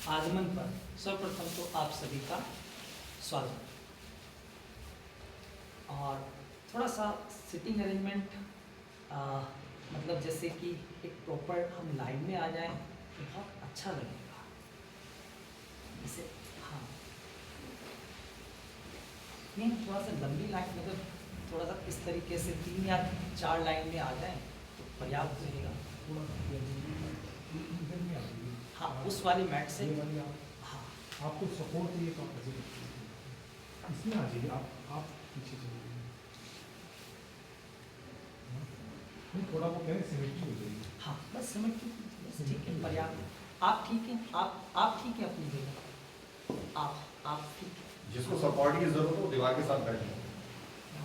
आगमन पर सर्वप्रथम तो आप सभी का स्वागत। और थोड़ा सा सिटिंग अरेंजमेंट मतलब जैसे कि एक प्रॉपर हम लाइन में आ जाएं तो बहुत अच्छा लगेगा। जैसे हाँ, नहीं थोड़ा सा लंबी लाइन मतलब थोड़ा सा इस तरीके से 3 या 4 लाइन में आ जाएं तो पर्याप्त रहेगा। हाँ, उस वाली मैट से हाँ आपको सपोर्ट चाहिए तो आप ऐसे इसमें आ जाइए, आप पीछे चलिए। नहीं थोड़ा वो कह रहे सिमेट्री हो जाएगी। हाँ बस समझ बस ठीक है, पर्याप्त। आप ठीक हैं, आप ठीक है अपनी जगह, आप ठीक है। जिसको सपोर्ट की जरूरत हो वो दीवार के साथ बैठ जाए।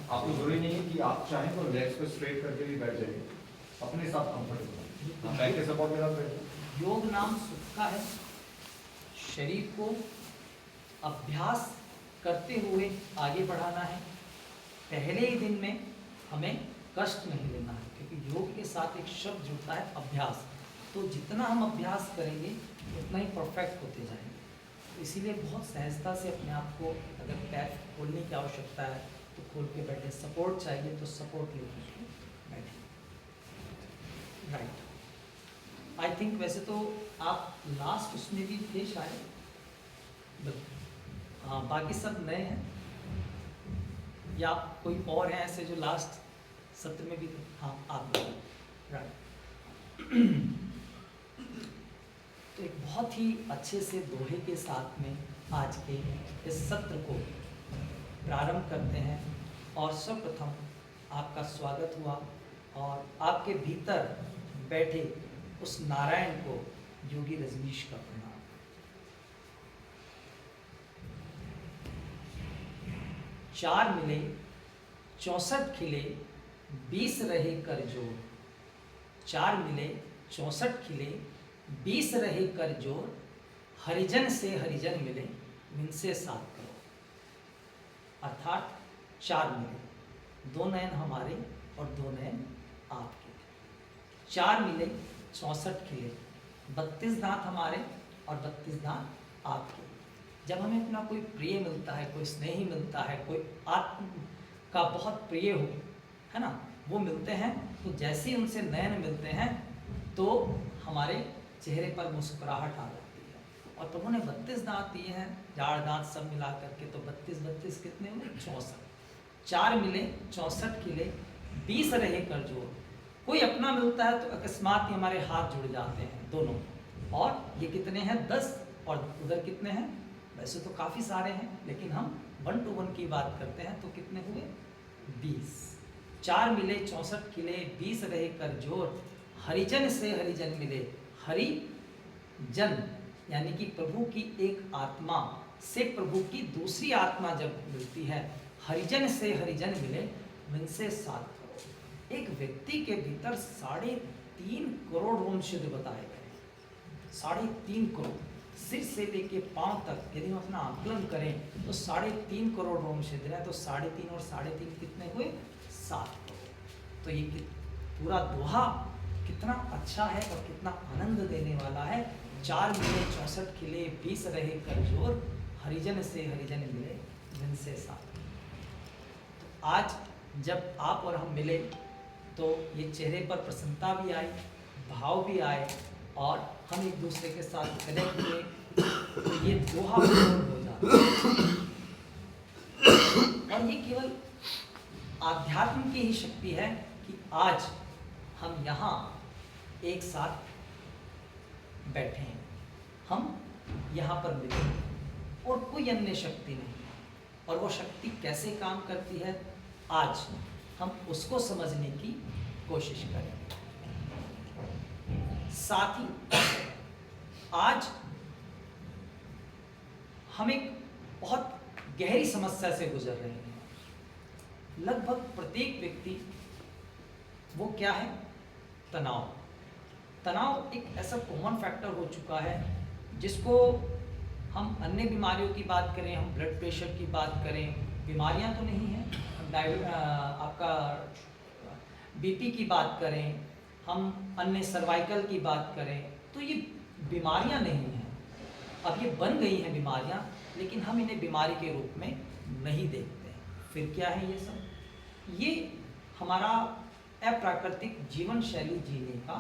आपको जरूरी नहीं है कि आप चाहें तो लेग्स को स्ट्रेट करके भी बैठ जाइए, अपने साथ कंफर्टेबल आप बैक के सपोर्ट के साथ बैठ जाइए। योग नाम सुख का है। शरीर को अभ्यास करते हुए आगे बढ़ाना है। पहले ही दिन में हमें कष्ट नहीं लेना है, क्योंकि योग के साथ एक शब्द जुड़ता है अभ्यास। तो जितना हम अभ्यास करेंगे उतना ही परफेक्ट होते जाएंगे। तो इसीलिए बहुत सहजता से अपने आप को, अगर पैर खोलने की आवश्यकता है तो खोल के बैठे, सपोर्ट चाहिए तो सपोर्ट लेके बैठे। राइट, आई थिंक वैसे तो आप लास्ट उसमें भी थे शायद, हाँ बाकी सब नए हैं या कोई और हैं ऐसे जो लास्ट सत्र में भी थे? हाँ आप राइट। तो एक बहुत ही अच्छे से दोहे के साथ में आज के इस सत्र को प्रारंभ करते हैं। और सर्वप्रथम आपका स्वागत हुआ और आपके भीतर बैठे उस नारायण को योगी रजनीश का प्रणाम। चार मिले 64 खिले 20 रहे कर जोर। 4 मिले 64 खिले 20 रहे कर जोर। हरिजन से हरिजन मिले इनसे 7 करोड़। अर्थात 4 मिले, 2 नयन हमारे और 2 नयन आपके। 4 मिले 64 खिले, 32 दांत हमारे और 32 दांत आपके। जब हमें अपना कोई प्रिय मिलता है, कोई स्नेही मिलता है, कोई आत्म का बहुत प्रिय हो, है ना, वो मिलते हैं तो जैसे ही उनसे नयन मिलते हैं तो हमारे चेहरे पर मुस्कुराहट आ जाती है। और प्रभु ने 32 दांत दिए हैं, जाड़ दांत सब मिला करके, तो 32 कितने हुए? 64। 4 मिले 64 खिले 20 रहे कर जोर। कोई अपना मिलता है तो अकस्मात ही हमारे हाथ जुड़ जाते हैं दोनों। और ये कितने हैं? 10। और उधर कितने हैं? वैसे तो काफ़ी सारे हैं, लेकिन हम 1 to 1 की बात करते हैं तो कितने हुए? 20। 4 मिले 64 खिले 20 रहे कर जोर। हरिजन से हरिजन मिले। हरिजन यानी कि प्रभु की एक आत्मा से प्रभु की दूसरी आत्मा जब मिलती है, हरिजन से हरिजन मिले इनसे 7 करोड़। एक व्यक्ति के भीतर 3.5 करोड़ रोम छिद्र बताए गए। 3.5 करोड़, सिर से लेके पांव तक यदि हम अपना आकलन करें तो 3.5 करोड़ रोम छिद्र है। तो 3.5 और 3.5 कितने हुए? 7 करोड़। तो ये पूरा दोहा कितना अच्छा है और कितना आनंद देने वाला है। 4 मिले 64 खिले 20 रहे कर जोर। हरिजन से हरिजन मिले जिनसे 7। तो आज जब आप और हम मिले तो ये चेहरे पर प्रसन्नता भी आई, भाव भी आए और हम एक दूसरे के साथ कनेक्ट हुए, तो ये दोहा पूर्ण हो जाता है। और ये केवल आध्यात्म की ही शक्ति है कि आज हम यहाँ एक साथ बैठे हैं, हम यहाँ पर मिले और कोई अन्य शक्ति नहीं। और वो शक्ति कैसे काम करती है, आज हम उसको समझने की कोशिश करेंगे। साथ ही आज हम एक बहुत गहरी समस्या से गुजर रहे हैं। लगभग प्रत्येक व्यक्ति, वो क्या है? तनाव। तनाव एक ऐसा कॉमन फैक्टर हो चुका है जिसको हम अन्य बीमारियों की बात करें, हम ब्लड प्रेशर की बात करें, बीमारियां तो नहीं हैं, आपका बीपी की बात करें, हम अन्य सर्वाइकल की बात करें, तो ये बीमारियां नहीं हैं। अब ये बन गई हैं बीमारियां, लेकिन हम इन्हें बीमारी के रूप में नहीं देखते हैं। फिर क्या है ये सब? ये हमारा अप्राकृतिक जीवन शैली जीने का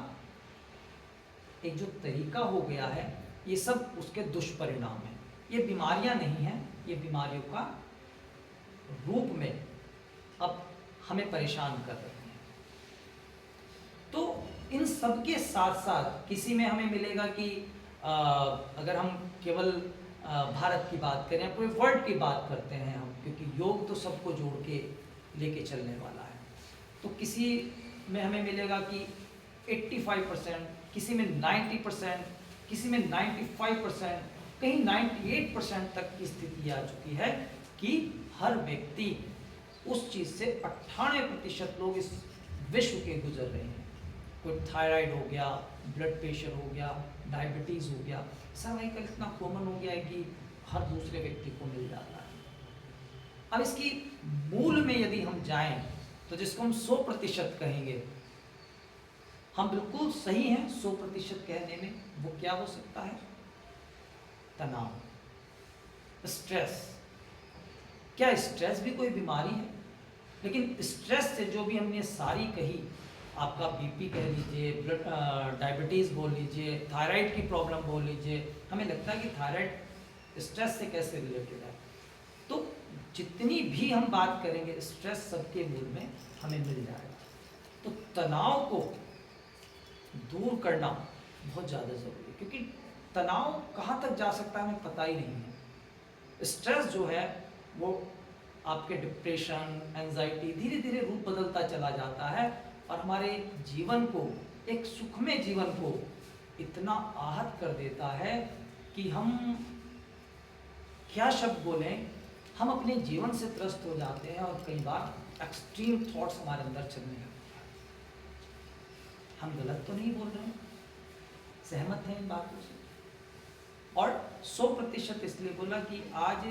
एक जो तरीका हो गया है, ये सब उसके दुष्परिणाम हैं। ये बीमारियां नहीं हैं, ये बीमारियों का रूप में अब हमें परेशान कर रहे हैं। तो इन सब के साथ साथ किसी में हमें मिलेगा कि अगर हम केवल भारत की बात करें, पूरे वर्ल्ड की बात करते हैं हम, क्योंकि योग तो सबको जोड़ के लेके चलने वाला है, तो किसी में हमें मिलेगा कि 85%, किसी में 90%, किसी में 95%, कहीं 98% तक की स्थिति आ चुकी है कि हर व्यक्ति उस चीज़ से 98% लोग इस विश्व के गुजर रहे हैं। कोई थायराइड हो गया, ब्लड प्रेशर हो गया, डायबिटीज़ हो गया, सर्वाइकल इतना कॉमन हो गया है कि हर दूसरे व्यक्ति को मिल जाता है। अब इसकी मूल में यदि हम जाएं तो जिसको हम 100% कहेंगे, हम बिल्कुल सही हैं 100% कहने में। वो क्या हो सकता है? तनाव, स्ट्रेस। क्या स्ट्रेस भी कोई बीमारी है? लेकिन स्ट्रेस से जो भी हमने सारी कही, आपका बीपी कह लीजिए, ब्लड डायबिटीज़ बोल लीजिए, थायराइड की प्रॉब्लम बोल लीजिए, हमें लगता है कि थायराइड स्ट्रेस से कैसे रिलेटेड है। तो जितनी भी हम बात करेंगे स्ट्रेस सबके मूल में हमें मिल जाएगा। तो तनाव को दूर करना बहुत ज़्यादा ज़रूरी है, क्योंकि तनाव कहाँ तक जा सकता है हमें पता ही नहीं है। स्ट्रेस जो है वो आपके डिप्रेशन, एंजाइटी धीरे धीरे रूप बदलता चला जाता है और हमारे जीवन को, एक सुखमय जीवन को इतना आहत कर देता है कि हम क्या शब्द बोलें, हम अपने जीवन से त्रस्त हो जाते हैं और कई बार एक्सट्रीम थॉट्स हमारे अंदर चलने लगते हैं। हम गलत तो नहीं बोल रहे हैं, सहमत हैं इन बातों से? और 100% इसलिए बोला कि आज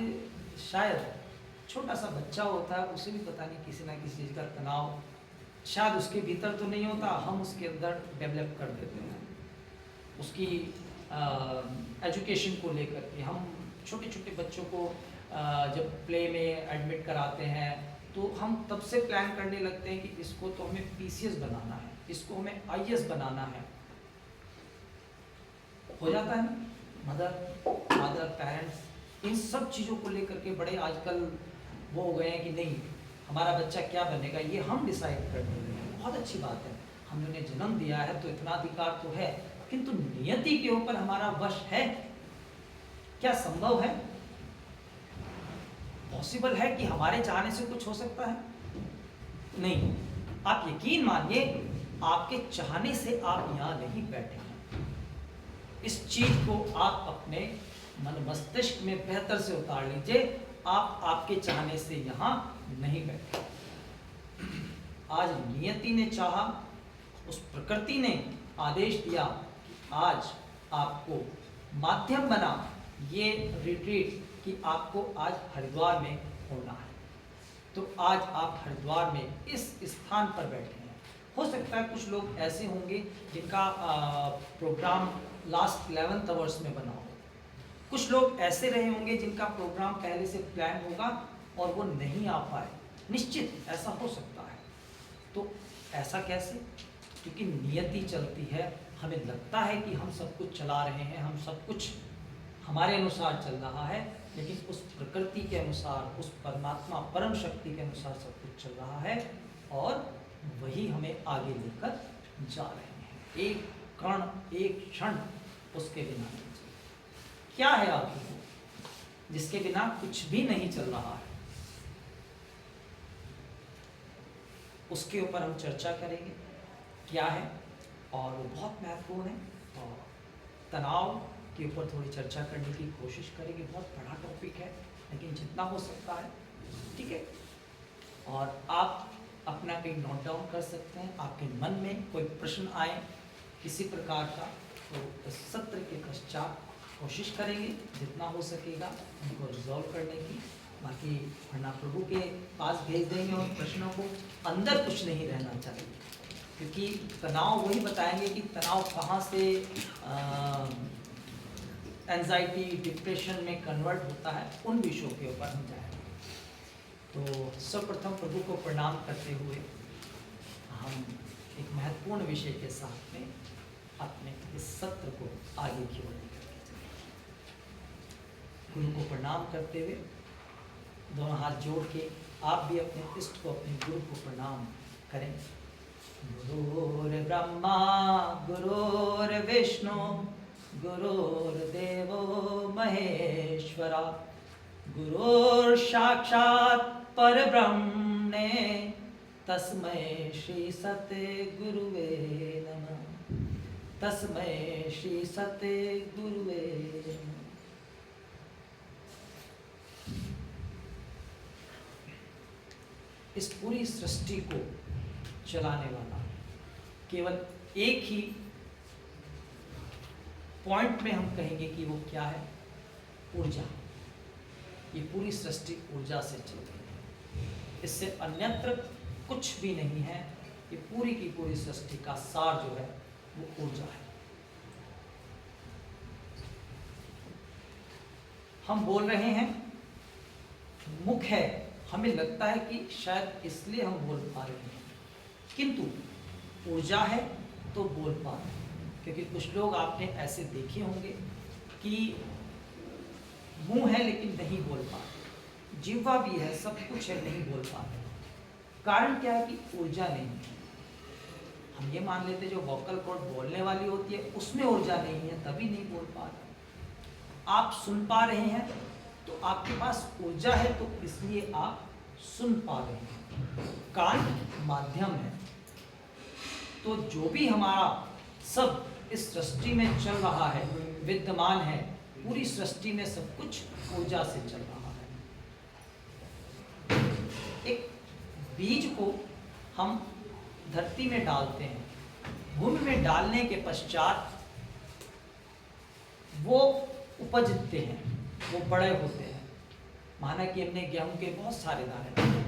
शायद छोटा सा बच्चा होता है, उसे भी पता नहीं किसी ना किसी चीज़ का तनाव शायद उसके भीतर तो नहीं होता, हम उसके अंदर डेवलप कर देते हैं। उसकी एजुकेशन को लेकर के हम छोटे छोटे बच्चों को जब प्ले में एडमिट कराते हैं तो हम तब से प्लान करने लगते हैं कि इसको तो हमें PCS बनाना है, इसको हमें IAS बनाना है। हो जाता है ना? मदर, फादर, पेरेंट्स इन सब चीज़ों को लेकर के बड़े आजकल वो हो गए हैं कि नहीं, हमारा बच्चा क्या बनेगा ये हम डिसाइड कर देंगे। बहुत अच्छी बात है, हमने उन्हें जन्म दिया है तो इतना अधिकार तो है, किंतु नियति के ऊपर हमारा वश है? क्या संभव है? पॉसिबल है कि हमारे चाहने से कुछ हो सकता है? नहीं। आप यकीन मानिए, आपके चाहने से आप यहाँ नहीं बैठे हैं। इस चीज को आप अपने मन मस्तिष्क में बेहतर से उतार लीजिए। आप आपके चाहने से यहाँ नहीं बैठे। आज नियति ने चाहा, उस प्रकृति ने आदेश दिया कि आज आपको माध्यम बना ये रिट्रीट कि आपको आज हरिद्वार में होना है। तो आज आप हरिद्वार में इस स्थान पर बैठे हैं। हो सकता है कुछ लोग ऐसे होंगे जिनका प्रोग्राम लास्ट 11th आवर्स में बना हो। कुछ लोग ऐसे रहे होंगे जिनका प्रोग्राम पहले से प्लान होगा और वो नहीं आ पाए। निश्चित ऐसा हो सकता है। तो ऐसा कैसे? क्योंकि नियति चलती है। हमें लगता है कि हम सब कुछ चला रहे हैं, हम सब कुछ हमारे अनुसार चल रहा है, लेकिन उस प्रकृति के अनुसार, उस परमात्मा परम शक्ति के अनुसार सब कुछ चल रहा है और वही हमें आगे लेकर जा रहे हैं। एक कण, एक क्षण उसके बिना नहीं चल। क्या है आगे जिसके बिना कुछ भी नहीं चल रहा है? उसके ऊपर हम चर्चा करेंगे क्या है, और वो बहुत महत्वपूर्ण है। और तनाव के ऊपर थोड़ी चर्चा करने की कोशिश करेंगे। बहुत बड़ा टॉपिक है, लेकिन जितना हो सकता है, ठीक है। और आप अपना कहीं नोट डाउन कर सकते हैं। आपके मन में कोई प्रश्न आए किसी प्रकार का, तो इस सत्र के पश्चात कोशिश करेंगे जितना हो सकेगा उनको रिजॉल्व करने की। बाकी वरना प्रभु के पास भेज देंगे और प्रश्नों को अंदर कुछ नहीं रहना चाहिए, क्योंकि तनाव वही बताएंगे कि तनाव कहाँ से एंजाइटी डिप्रेशन में कन्वर्ट होता है, उन विषयों के ऊपर हम जाएंगे। तो सर्वप्रथम प्रभु को प्रणाम करते हुए हम एक महत्वपूर्ण विषय के साथ में अपने इस सत्र को आगे की ओर लेकर चलेंगे। गुरु को प्रणाम करते हुए दोनों हाथ जोड़ के आप भी अपने इष्ट को, अपने गुरु को प्रणाम करें। गुरुर्ब्रह्मा गुरुर्विष्णु गुरुर्देवो महेश्वरा, गुरुर्साक्षात् परब्रह्मणे तस्मै श्री सते गुरुवे नमः, तस्मै श्री सते गुरुवे नमः। इस पूरी सृष्टि को चलाने वाला केवल एक ही पॉइंट में हम कहेंगे कि वो क्या है, ऊर्जा। ये पूरी सृष्टि ऊर्जा से चल रही है, इससे अन्यत्र कुछ भी नहीं है। ये पूरी की पूरी सृष्टि का सार जो है वो ऊर्जा है। हम बोल रहे हैं, मुख है, हमें लगता है कि शायद इसलिए हम बोल पा रहे हैं, किंतु ऊर्जा है तो बोल पा रहे हैं। क्योंकि कुछ लोग आपने ऐसे देखे होंगे कि मुंह है लेकिन नहीं बोल पा रहे, जिह्वा भी है, सब कुछ है, नहीं बोल पा रहे। कारण क्या है कि ऊर्जा नहीं है। हम ये मान लेते जो वोकल कॉर्ड बोलने वाली होती है उसमें ऊर्जा नहीं है, तभी नहीं बोल पा रहे। आप सुन पा रहे हैं तो आपके पास ऊर्जा है, तो इसलिए आप सुन पा रहे हैं। कान माध्यम है, तो जो भी हमारा सब इस सृष्टि में चल रहा है, विद्यमान है, पूरी सृष्टि में सब कुछ ऊर्जा से चल रहा है। एक बीज को हम धरती में डालते हैं, भूमि में डालने के पश्चात वो उपजते हैं, वो बड़े होते हैं। माना कि हमने गेहूं के बहुत सारे दाने डाले,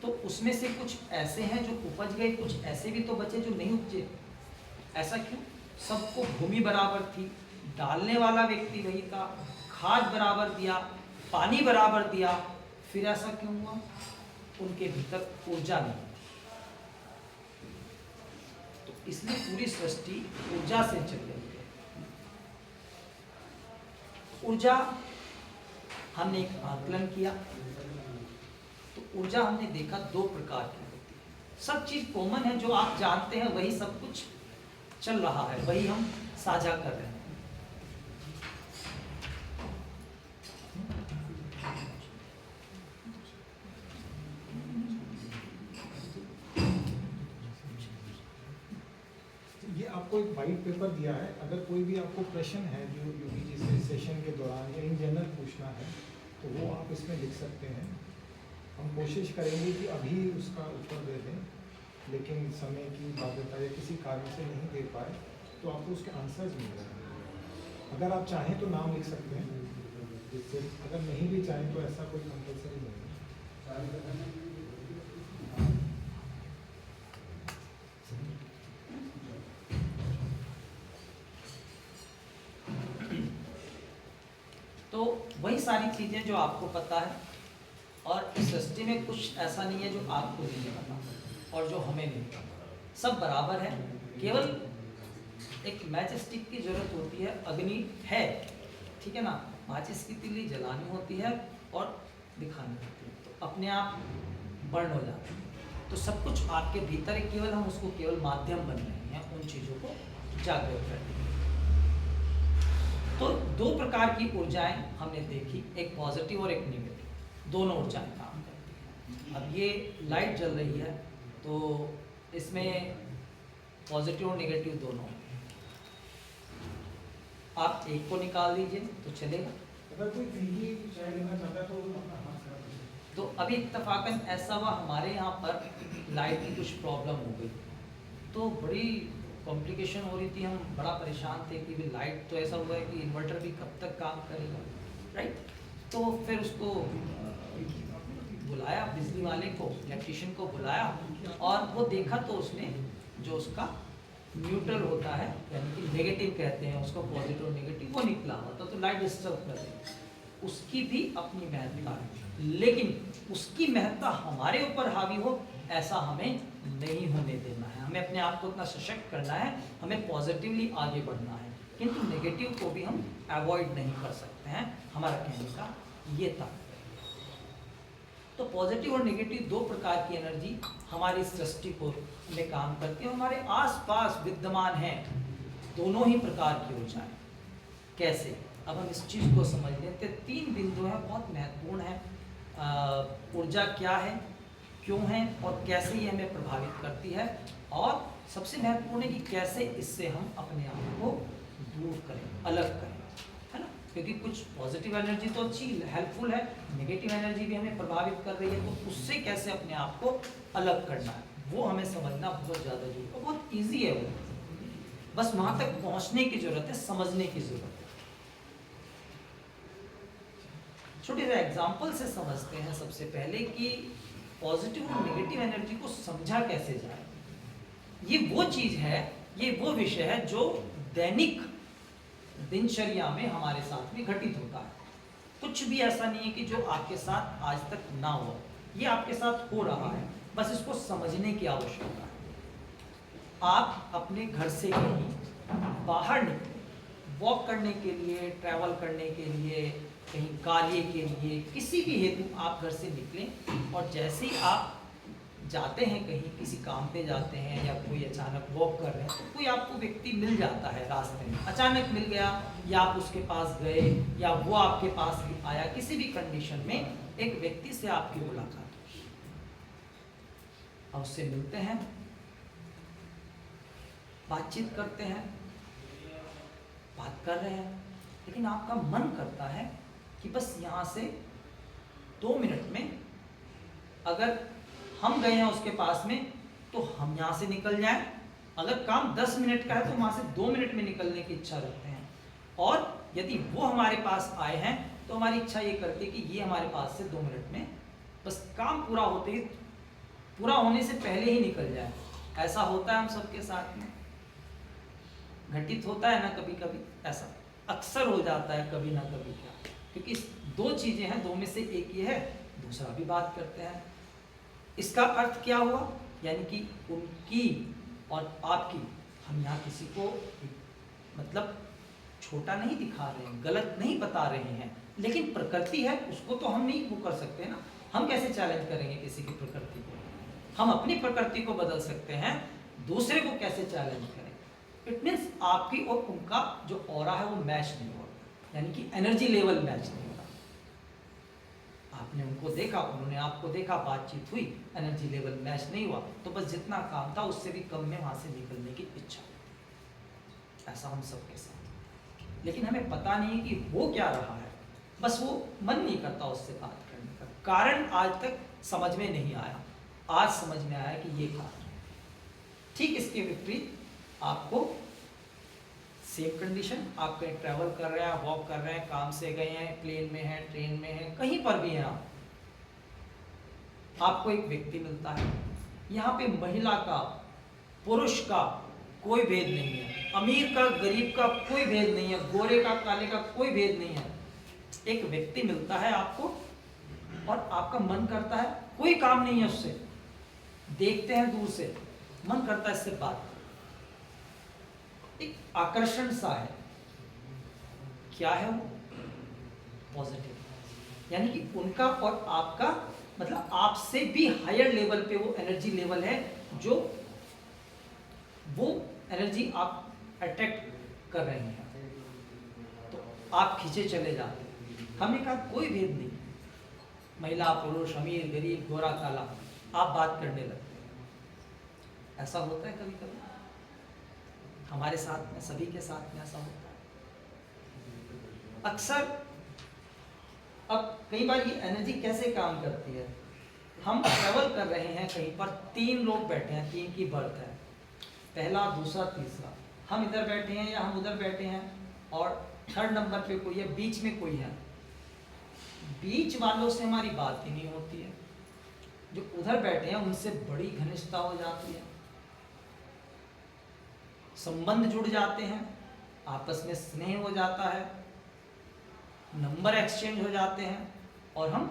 तो उसमें से कुछ ऐसे हैं जो उपज गए, कुछ ऐसे भी तो बचे जो नहीं उपजे। ऐसा क्यों? सबको भूमि बराबर थी, डालने वाला व्यक्ति वही था, खाद बराबर दिया, पानी बराबर दिया, फिर ऐसा क्यों हुआ? उनके भीतर ऊर्जा नहीं थी। तो इसलिए पूरी सृष्टि ऊर्जा से चल रही है। ऊर्जा हमने एक आकलन किया, तो ऊर्जा हमने देखा दो प्रकार की होती है। सब चीज कॉमन है, जो आप जानते हैं वही सब कुछ चल रहा है, वही हम साझा कर रहे हैं। ये आपको एक वाइट पेपर दिया है, अगर कोई भी आपको प्रश्न है जो योगी जी से सेशन के दौरान या इन जनरल पूछना है तो वो आप इसमें लिख सकते हैं। हम कोशिश करेंगे कि अभी उसका उत्तर दे दें, लेकिन समय की बाध्यता या किसी कारण से नहीं दे पाए तो आपको उसके आंसर्स मिल जाएंगे। अगर आप चाहें तो नाम लिख सकते हैं, जिससे अगर नहीं भी चाहें तो ऐसा कोई कंपल्सरी नहीं है। तो वही सारी चीजें जो आपको पता है, और इस सृष्टि में कुछ ऐसा नहीं है जो आपको नहीं पता और जो हमें नहीं पता, सब बराबर है। केवल एक मैच स्टिक की जरूरत होती है, अग्नि है, ठीक है ना, माचिस की तिल्ली जलानी होती है और दिखानी होती है, तो अपने आप बर्न हो जाती है। तो सब कुछ आपके भीतर है, केवल हम उसको केवल माध्यम बन रहे हैं उन चीज़ों को जागृत करने के। तो दो प्रकार की ऊर्जाएं हमने देखी, एक पॉजिटिव और एक नेगेटिव, दोनों ऊर्जाएं काम करती हैं। अब ये लाइट जल रही है तो इसमें पॉजिटिव और नेगेटिव दोनों, आप एक को निकाल दीजिए तो चलेगा। अगर कोई फीकी चाय लेना चाहता है तो अपना हाथ खड़ा करें। तो अभी इत्तेफाकन ऐसा हुआ, हमारे यहाँ पर लाइट की कुछ प्रॉब्लम हो गई, तो बड़ी कॉम्प्लिकेशन हो रही थी, हम बड़ा परेशान थे कि भी लाइट तो ऐसा हुआ है कि इन्वर्टर भी कब तक काम करेगा, राइट। तो फिर उसको बुलाया, बिजली वाले को, इलेक्ट्रिशियन को बुलाया, और वो देखा तो उसने जो उसका न्यूट्रल होता है, यानी कि नेगेटिव कहते हैं उसको, पॉजिटिव और नेगेटिव, वो निकला होता तो लाइट डिस्टर्ब कर देगी, उसकी भी अपनी महत्ता है, लेकिन उसकी महत्ता हमारे ऊपर हावी हो ऐसा हमें नहीं होने देना है। हमें अपने आप को इतना सशक्त करना है, हमें पॉजिटिवली आगे बढ़ना है, किंतु नेगेटिव को भी हम अवॉइड नहीं कर सकते हैं। हमारा कहने का ये था। तो पॉजिटिव और नेगेटिव दो प्रकार की एनर्जी हमारी सृष्टि को में काम करती है, हमारे आसपास विद्यमान है दोनों ही प्रकार की ऊर्जाएं। कैसे? अब हम इस चीज को समझ लेते हैं। 3 बिंदु है, बहुत महत्वपूर्ण है। ऊर्जा क्या है, क्यों है और कैसे ये हमें प्रभावित करती है, और सबसे महत्वपूर्ण है कि कैसे इससे हम अपने आप को दूर करें, अलग करें, है ना। क्योंकि कुछ पॉजिटिव एनर्जी तो अच्छी हेल्पफुल है, नेगेटिव एनर्जी भी हमें प्रभावित कर रही है, तो उससे कैसे अपने आप को अलग करना है वो हमें समझना बहुत ज़्यादा जरूरी है। बहुत ईजी है वो, बस वहां तक पहुंचने की जरूरत है, समझने की जरूरत है। छोटे से एग्जाम्पल से समझते हैं सबसे पहले कि पॉजिटिव और नेगेटिव एनर्जी को समझा कैसे जाए। ये वो चीज है, ये वो विषय है जो दैनिक दिनचर्या में हमारे साथ में घटित होता है। कुछ भी ऐसा नहीं है कि जो आपके साथ आज तक ना हो, ये आपके साथ हो रहा है, बस इसको समझने की आवश्यकता है। आप अपने घर से कहीं बाहर निकले, वॉक करने के लिए, ट्रैवल करने के लिए, कहीं कार्य के लिए, किसी भी हेतु आप घर से निकलें, और जैसे ही आप जाते हैं कहीं किसी काम पे जाते हैं या कोई अचानक वॉक कर रहे हैं, तो कोई आपको व्यक्ति मिल जाता है रास्ते में, अचानक मिल गया, या आप उसके पास गए या वो आपके पास आया, किसी भी कंडीशन में एक व्यक्ति से आपकी मुलाकात हुई, अब उससे मिलते हैं, बातचीत करते हैं, बात कर रहे हैं, लेकिन आपका मन करता है कि बस यहाँ से 2 मिनट में, अगर हम गए हैं उसके पास में तो हम यहाँ से निकल जाएं, अगर काम 10 मिनट का है तो वहाँ से 2 मिनट में निकलने की इच्छा रखते हैं, और यदि वो हमारे पास आए हैं तो हमारी इच्छा ये करती है कि ये हमारे पास से 2 मिनट में बस काम पूरा होते ही, पूरा होने से पहले ही निकल जाए। ऐसा होता है हम सबके साथ में, घटित होता है ना, कभी कभी ऐसा अक्सर हो जाता है, कभी ना कभी क्या, क्योंकि 2 चीजें हैं, 2 में से एक ये है, दूसरा भी बात करते हैं। इसका अर्थ क्या हुआ, यानी कि उनकी और आपकी, हम यहाँ किसी को मतलब छोटा नहीं दिखा रहे हैं, गलत नहीं बता रहे हैं, लेकिन प्रकृति है उसको तो हम नहीं वो कर सकते ना। हम कैसे चैलेंज करेंगे किसी की प्रकृति को? हम अपनी प्रकृति को बदल सकते हैं, दूसरे को कैसे चैलेंज करें? इट मीन्स आपकी और उनका जो ऑरा है वो मैच नहीं हो रहा, यानी कि एनर्जी लेवल मैच नहीं हो रहा। आपने उनको देखा, उन्होंने आपको देखा, बातचीत हुई, एनर्जी लेवल मैच नहीं हुआ, तो बस जितना काम था उससे भी कम में वहां से निकलने की इच्छा होती। ऐसा हम सबके साथ, लेकिन हमें पता नहीं है कि वो क्या रहा है, बस वो मन नहीं करता उससे बात करने का। कारण आज तक समझ में नहीं आया, आज समझ में आया कि ये कारण है। ठीक इसके विपरीत आपको सेम कंडीशन, आप कहीं ट्रैवल कर रहे हैं, वॉक कर रहे हैं, काम से गए हैं, प्लेन में हैं, ट्रेन में हैं, कहीं पर भी हैं आप, आपको एक व्यक्ति मिलता है, यहाँ पे महिला का, पुरुष का कोई भेद नहीं है, अमीर का, गरीब का कोई भेद नहीं है, गोरे का, काले का कोई भेद नहीं है। एक व्यक्ति मिलता है आपको और आपका मन करता है, कोई काम नहीं है उससे, देखते हैं दूर से, मन करता है इससे बात, एक आकर्षण सा है। क्या है वो? पॉजिटिव, यानी कि उनका और आपका मतलब आपसे भी हायर लेवल पे वो एनर्जी लेवल है, जो वो एनर्जी आप अट्रैक्ट कर रहे हैं, तो आप खींचे चले जाते हैं। हमने कहा कोई भेद नहीं, महिला, पुरुष, अमीर, गरीब, गोरा, काला, आप बात करने लगते हैं। ऐसा होता है कभी कभी हमारे साथ में, सभी के साथ में ऐसा होता है अक्सर। अब कई बार ये एनर्जी कैसे काम करती है, हम ट्रैवल कर रहे हैं कहीं पर, 3 लोग बैठे हैं, 3 की बर्थ है, पहला, दूसरा, तीसरा, हम इधर बैठे हैं या हम उधर बैठे हैं, और 3rd नंबर पे कोई है, बीच में कोई है, बीच वालों से हमारी बात ही नहीं होती है, जो उधर बैठे हैं उनसे बड़ी घनिष्ठता हो जाती है। संबंध जुड़ जाते हैं, आपस में स्नेह हो जाता है, नंबर एक्सचेंज हो जाते हैं और हम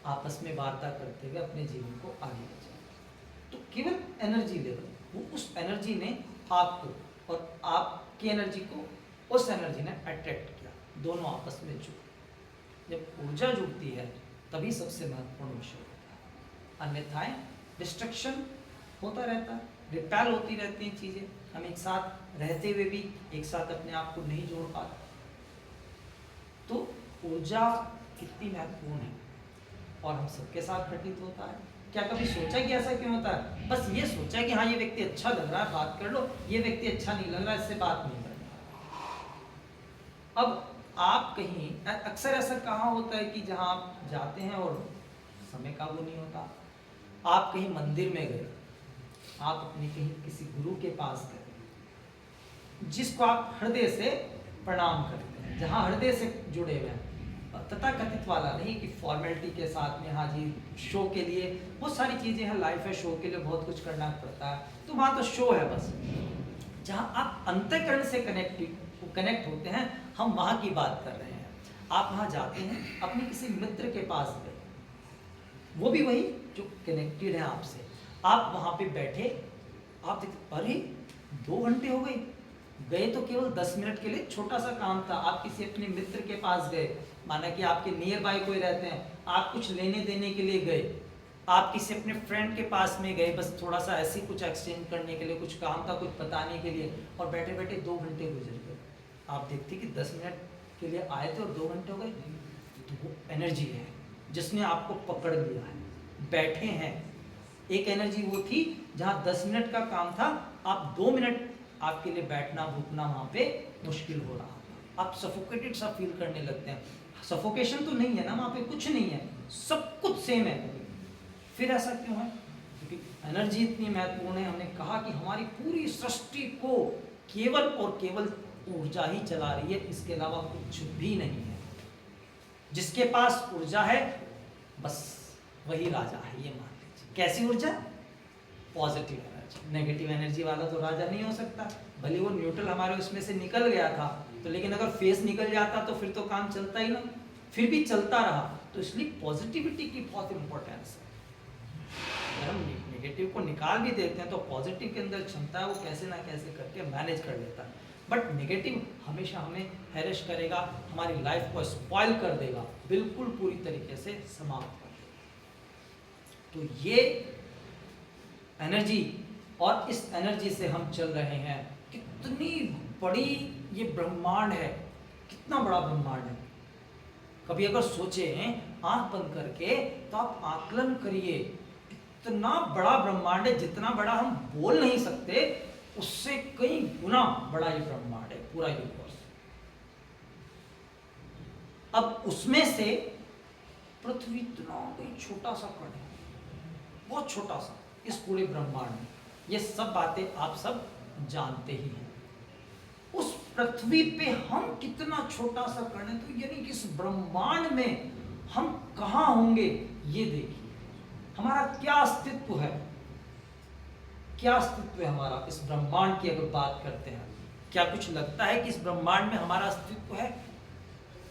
आपस में वार्ता करते हुए अपने जीवन को आगे ले जाते हैं। तो केवल एनर्जी लेवल, वो उस एनर्जी ने आपको और आपकी एनर्जी को उस एनर्जी ने अट्रैक्ट किया, दोनों आपस में जुड़े। जब ऊर्जा जुड़ती है तभी सबसे महत्वपूर्ण विषय होता है, अन्यथा डिस्ट्रक्शन होता रहता है, रिपेल होती रहती हैं चीज़ें, हम एक साथ रहते हुए भी एक साथ अपने आप को नहीं जोड़ पाते। तो ऊर्जा कितनी महत्वपूर्ण है और हम सबके साथ घटित होता है। क्या कभी सोचा कि ऐसा क्यों होता है? बस ये सोचा कि हाँ ये व्यक्ति अच्छा लग रहा है, बात कर लो, ये व्यक्ति अच्छा नहीं लग रहा है, इससे बात नहीं करनी। अब आप कहीं, अक्सर ऐसा कहाँ होता है कि जहाँ आप जाते हैं और समय का वो नहीं होता, आप कहीं मंदिर में गए, आप अपने कहीं किसी गुरु के पास गए जिसको आप हृदय से प्रणाम करते हैं, जहाँ हृदय से जुड़े हुए हैं, तथा कथित वाला नहीं कि फॉर्मेलिटी के साथ में हाँ जी शो के लिए बहुत सारी चीज़ें हैं, लाइफ है, शो के लिए बहुत कुछ करना पड़ता है, तो वहाँ तो शो है बस। जहाँ आप अंतःकरण से कनेक्ट होते हैं, हम वहाँ की बात कर रहे हैं। आप वहाँ जाते हैं, अपने किसी मित्र के पास गए, वो भी वही जो कनेक्टेड है आपसे, आप वहाँ पे बैठे, आप देखते अरे 2 घंटे हो गए तो केवल 10 मिनट के लिए छोटा सा काम था, आप किसी अपने मित्र के पास गए, माना कि आपके नियर बाय कोई रहते हैं, आप कुछ लेने देने के लिए गए, आप किसी अपने फ्रेंड के पास में गए, बस थोड़ा सा ऐसे कुछ एक्सचेंज करने के लिए, कुछ काम था, कुछ बताने के लिए, और बैठे बैठे 2 घंटे गुजर गए। आप देखते कि 10 मिनट के लिए आए थे और 2 घंटे हो गए, तो वो एनर्जी है जिसने आपको पकड़ लिया है, बैठे हैं। एक एनर्जी वो थी जहाँ 10 मिनट का काम था, आप 2 मिनट आपके लिए बैठना रुकना वहाँ पे मुश्किल हो रहा था, आप सफोकेटेड सा फील करने लगते हैं। सफोकेशन तो नहीं है ना, वहाँ पे कुछ नहीं है, सब कुछ सेम है। फिर ऐसा क्यों है? क्योंकि एनर्जी इतनी महत्वपूर्ण है। हमने कहा कि हमारी पूरी सृष्टि को केवल और केवल ऊर्जा ही चला रही है, इसके अलावा कुछ भी नहीं है। जिसके पास ऊर्जा है बस वही राजा है, ये मान लीजिए। कैसी ऊर्जा? Positive energy. नेगेटिव एनर्जी वाला तो राजा नहीं हो सकता, भले वो न्यूट्रल हमारे उसमें से निकल गया था तो, लेकिन अगर फेस निकल जाता तो फिर तो काम चलता ही ना, फिर भी चलता रहा। तो इसलिए पॉजिटिविटी की बहुत इंपॉर्टेंस है। अगर हम नेगेटिव को निकाल भी देते हैं तो पॉजिटिव के अंदर क्षमता है, वो कैसे ना कैसे करके मैनेज कर लेता है। बट नेगेटिव हमेशा हमें हैरेश करेगा, हमारी लाइफ को स्पॉइल कर देगा, बिल्कुल पूरी तरीके से समाप्त कर देगा। तो ये एनर्जी, और इस एनर्जी से हम चल रहे हैं। कितनी बड़ी ये ब्रह्मांड है, कितना बड़ा ब्रह्मांड है। कभी अगर सोचें आंख बंद करके तो आप आकलन करिए, इतना बड़ा ब्रह्मांड है, जितना बड़ा हम बोल नहीं सकते उससे कई गुना बड़ा ये ब्रह्मांड है, पूरा यूनिवर्स। अब उसमें से पृथ्वी इतना कोई छोटा सा कण है, बहुत छोटा सा, इस पूरे ब्रह्मांड में। ये सब बातें आप सब जानते ही हैं। उस पृथ्वी पे हम कितना छोटा सा कण है, तो यानी कि इस ब्रह्मांड में हम कहाँ होंगे ये देखिए। हमारा क्या अस्तित्व है, क्या अस्तित्व है हमारा इस ब्रह्मांड की अगर बात करते हैं। क्या कुछ लगता है कि इस ब्रह्मांड में हमारा अस्तित्व है?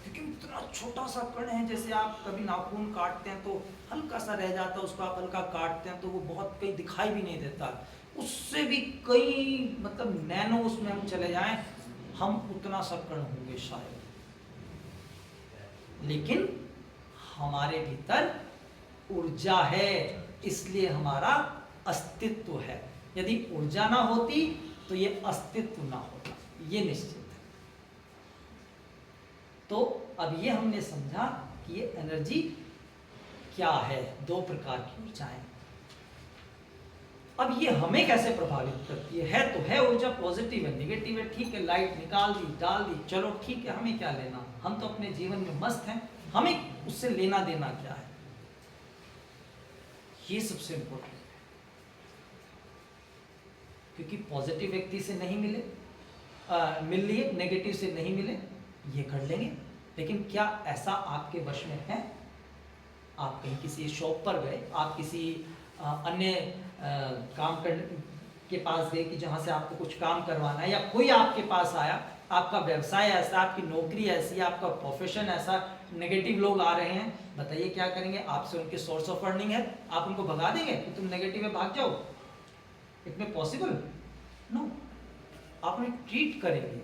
क्योंकि इतना छोटा सा कण है, जैसे आप कभी नाखून काटते हैं तो हल्का सा रह जाता है, उसको आप हल्का काटते हैं तो वो बहुत कहीं दिखाई भी नहीं देता, उससे भी कई मतलब नैनो उसमें हम चले जाएं, हम उतना सा कण होंगे शायद। लेकिन हमारे भीतर ऊर्जा है, इसलिए हमारा अस्तित्व है। यदि ऊर्जा ना होती तो ये अस्तित्व ना होता, ये निश्चित है। तो अब ये हमने समझा कि ये एनर्जी क्या है, 2 प्रकार की ऊर्जाएं। अब ये हमें कैसे प्रभावित करती है तो है ऊर्जा पॉजिटिव है, नेगेटिव है, ठीक है, लाइट निकाल दी डाल दी, चलो ठीक है, हमें क्या लेना, हम तो अपने जीवन में मस्त हैं, हमें उससे लेना देना क्या है, ये सबसे इंपॉर्टेंट है। क्योंकि पॉजिटिव व्यक्ति से नहीं मिल लिए, नेगेटिव से नहीं मिले, ये कर लेंगे। लेकिन क्या ऐसा आपके वश में है? आप कहीं किसी शॉप पर गए, आप किसी अन्य काम करने के पास गए कि जहाँ से आपको कुछ काम करवाना है, या कोई आपके पास आया, आपका व्यवसाय ऐसा, आपकी नौकरी ऐसी, आपका प्रोफेशन ऐसा, नेगेटिव लोग आ रहे हैं, बताइए क्या करेंगे? आपसे उनके सोर्स ऑफ अर्निंग है, आप उनको भगा देंगे कि तुम नेगेटिव में भाग जाओ? इट में पॉसिबल? नो। आप उन्हें ट्रीट करेंगे,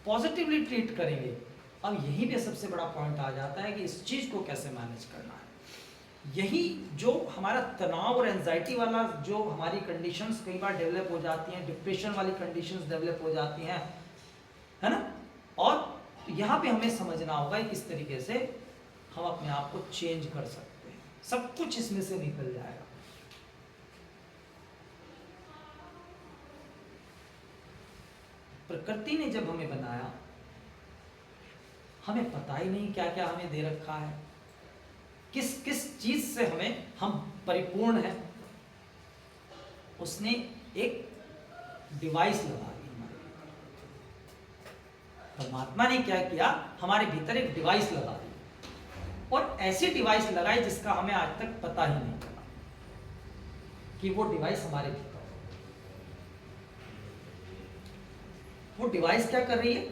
पॉजिटिवली ट्रीट करेंगे। अब यही पे सबसे बड़ा पॉइंट आ जाता है कि इस चीज़ को कैसे मैनेज करना है। यही जो हमारा तनाव और एंजाइटी वाला जो हमारी कंडीशंस कई बार डेवलप हो जाती हैं, डिप्रेशन वाली कंडीशंस डेवलप हो जाती हैं, है ना? और तो यहाँ पे हमें समझना होगा कि किस तरीके से हम अपने आप को चेंज कर सकते हैं। सब कुछ इसमें से निकल जाएगा। प्रकृति ने जब हमें बनाया, हमें पता ही नहीं क्या क्या हमें दे रखा है, किस किस चीज से हम परिपूर्ण हैं। उसने एक डिवाइस लगा दी हमारे भीतर। परमात्मा ने क्या किया? हमारे भीतर एक डिवाइस लगा दी, और ऐसी डिवाइस लगाई जिसका हमें आज तक पता ही नहीं चला कि वो डिवाइस हमारे भीतर। वो डिवाइस क्या कर रही है?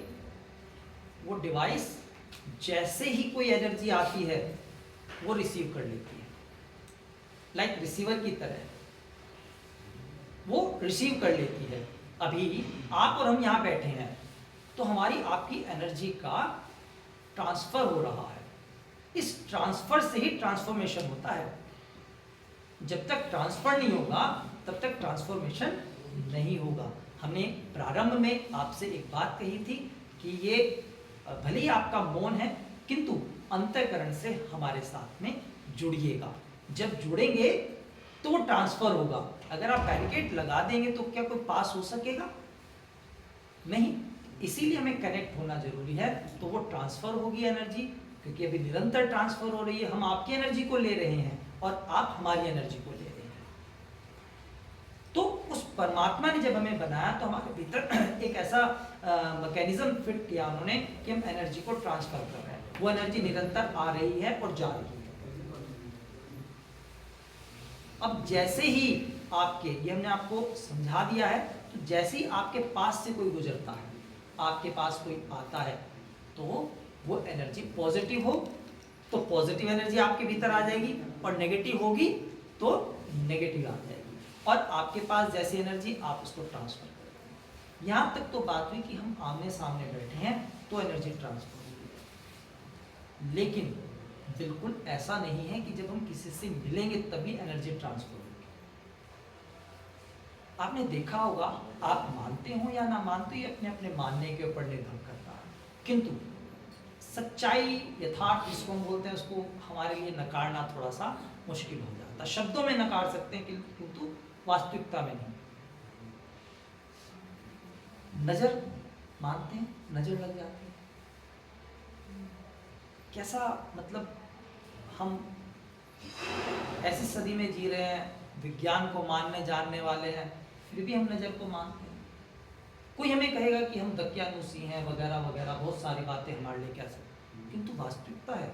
वो डिवाइस जैसे ही कोई एनर्जी आती है वो रिसीव कर लेती है, लाइक रिसीवर की तरह वो रिसीव कर लेती है। अभी आप और हम यहाँ बैठे हैं तो हमारी आपकी एनर्जी का ट्रांसफर हो रहा है। इस ट्रांसफर से ही ट्रांसफॉर्मेशन होता है। जब तक ट्रांसफर नहीं होगा तब तक ट्रांसफॉर्मेशन नहीं होगा। हमने प्रारंभ में आपसे एक बात कही थी कि ये भले ही आपका मौन है, किंतु अंतःकरण से हमारे साथ में जुड़िएगा। जब जुड़ेंगे तो वो ट्रांसफर होगा। अगर आप बैरिकेड लगा देंगे तो क्या कोई पास हो सकेगा? नहीं। इसीलिए हमें कनेक्ट होना जरूरी है, तो वो ट्रांसफर होगी एनर्जी, क्योंकि अभी निरंतर ट्रांसफर हो रही है। हम आपकी एनर्जी को ले रहे हैं और आप हमारी एनर्जी को ले रहे हैं। तो उस परमात्मा ने जब हमें बनाया तो हमारे भीतर एक ऐसा मैकेनिज्म फिट किया उन्होंने कि हम एनर्जी को ट्रांसफर कर रहे हैं। वो एनर्जी निरंतर आ रही है और जा रही है। अब जैसे ही ये हमने आपको समझा दिया है, तो जैसे ही आपके पास से कोई गुजरता है, आपके पास कोई आता है, तो वो एनर्जी पॉजिटिव हो तो पॉजिटिव एनर्जी आपके भीतर आ जाएगी, और नेगेटिव होगी तो नेगेटिव आ जाएगी। और आपके पास जैसी एनर्जी आप उसको ट्रांसफर करेंगे। यहाँ तक तो बात हुई कि हम आमने सामने बैठे हैं तो एनर्जी ट्रांसफर होगी, लेकिन बिल्कुल ऐसा नहीं है कि जब हम किसी से मिलेंगे तभी एनर्जी ट्रांसफर होगी। आपने देखा होगा, आप मानते हो या ना मानते हो, अपने अपने मानने के ऊपर निर्भर करता है, किंतु सच्चाई, यथार्थ जिसको हम बोलते हैं, उसको हमारे लिए नकारना थोड़ा सा मुश्किल हो जाता है। शब्दों में नकार सकते हैं किंतु वास्तविकता में नहीं। नजर मानते हैं, नजर लग जाती है। कैसा मतलब हम ऐसी सदी में जी रहे हैं, विज्ञान को मानने जानने वाले हैं, फिर भी हम नजर को मानते हैं। कोई हमें कहेगा कि हम दकियानुसी हैं वगैरह वगैरह, बहुत सारी बातें हमारे लिए कह सकते, किंतु वास्तविकता है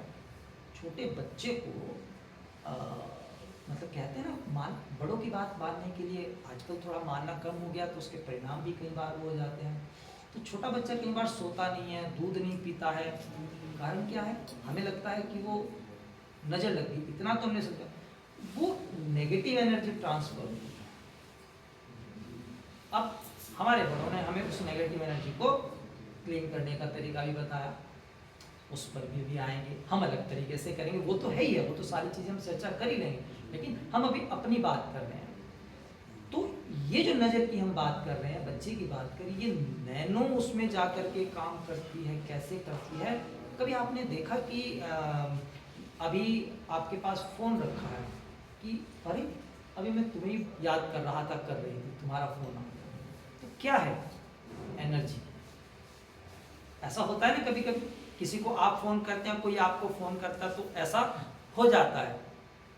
छोटे बच्चे को मतलब कहते हैं ना, बड़ों की बात मानने के लिए आजकल थोड़ा मानना कम हो गया, तो उसके परिणाम भी कई बार वो हो जाते हैं। तो छोटा बच्चा कई बार सोता नहीं है, दूध नहीं पीता है, कारण क्या है? हमें लगता है कि वो नजर लग गई, इतना तो हमने समझा। वो नेगेटिव एनर्जी ट्रांसफर हुई। अब हमारे बड़ों ने हमें उस नेगेटिव एनर्जी को क्लीन करने का तरीका भी बताया, उस पर भी आएंगे, हम अलग तरीके से करेंगे, वो तो है ही है, वो तो सारी चीज़ें हम चर्चा कर ही लेंगे, लेकिन हम अभी अपनी बात कर रहे हैं। तो ये जो नज़र की हम बात कर रहे हैं, बच्चे की बात करें, ये नैनो उसमें जा कर के काम करती है, कैसे करती है? कभी आपने देखा कि अभी आपके पास फ़ोन रखा है कि अरे अभी मैं तुम्हें याद कर रहा था, कर रही थी, तुम्हारा फ़ोन आ गया, तो क्या है? एनर्जी। ऐसा होता है ना, कभी कभी किसी को आप फ़ोन करते हैं, कोई आपको फ़ोन करता है, तो ऐसा हो जाता है,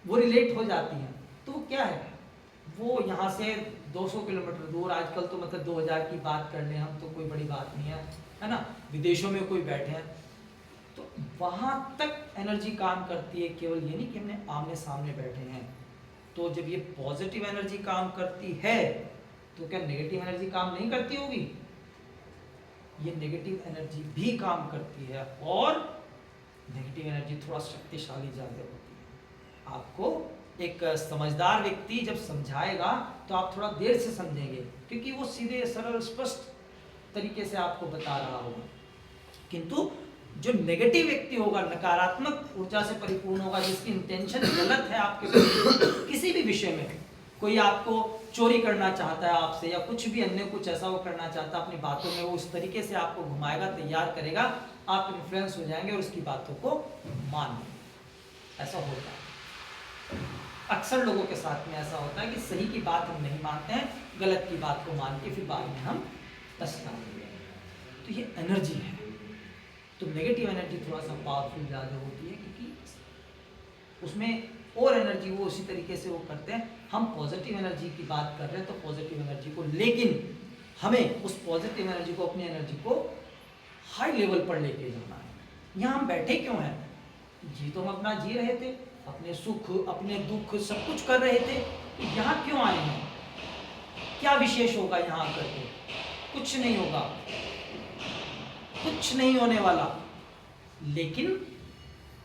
वो रिलेट हो जाती हैं। तो वो क्या है? वो यहाँ से 200 किलोमीटर दूर, आजकल तो मतलब 2000 की बात कर लें हम, तो कोई बड़ी बात नहीं है ना, विदेशों में कोई बैठे हैं, तो वहाँ तक एनर्जी काम करती है। केवल ये नहीं कि हमने आमने सामने बैठे हैं। तो जब ये पॉजिटिव एनर्जी काम करती है तो क्या नेगेटिव एनर्जी काम नहीं करती होगी? ये नेगेटिव एनर्जी भी काम करती है, और नेगेटिव एनर्जी थोड़ा शक्तिशाली ज़्यादा होती है। आपको एक समझदार व्यक्ति जब समझाएगा तो आप थोड़ा देर से समझेंगे, क्योंकि वो सीधे सरल स्पष्ट तरीके से आपको बता रहा होगा। किंतु जो नेगेटिव व्यक्ति होगा, नकारात्मक ऊर्जा से परिपूर्ण होगा, जिसकी इंटेंशन गलत है आपके किसी भी विषय में, कोई आपको चोरी करना चाहता है आपसे, या कुछ भी अन्य कुछ ऐसा वो करना चाहता है अपनी बातों में, वो उस तरीके से आपको घुमाएगा, तैयार करेगा, आप इन्फ्लुएंस हो जाएंगे और उसकी बातों को मान लेंगे। ऐसा होता है अक्सर लोगों के साथ में, ऐसा होता है कि सही की बात हम नहीं मानते हैं, गलत की बात को मान के फिर बाद में हम पछताएंगे। तो ये एनर्जी है। तो नेगेटिव एनर्जी थोड़ा सा पावरफुल ज़्यादा होती है, क्योंकि उसमें और एनर्जी वो उसी तरीके से वो करते हैं। हम पॉजिटिव एनर्जी की बात कर रहे हैं, तो पॉजिटिव एनर्जी को, लेकिन हमें उस पॉजिटिव एनर्जी को, अपनी एनर्जी को हाई लेवल पर लेके जाना है। यहाँ हम बैठे क्यों हैं? जी तो हम अपना जी रहे थे, अपने सुख अपने दुख सब कुछ कर रहे थे। तो यहाँ क्यों आए हैं? क्या विशेष होगा यहाँ आकर के? कुछ नहीं होगा, कुछ नहीं होने वाला, लेकिन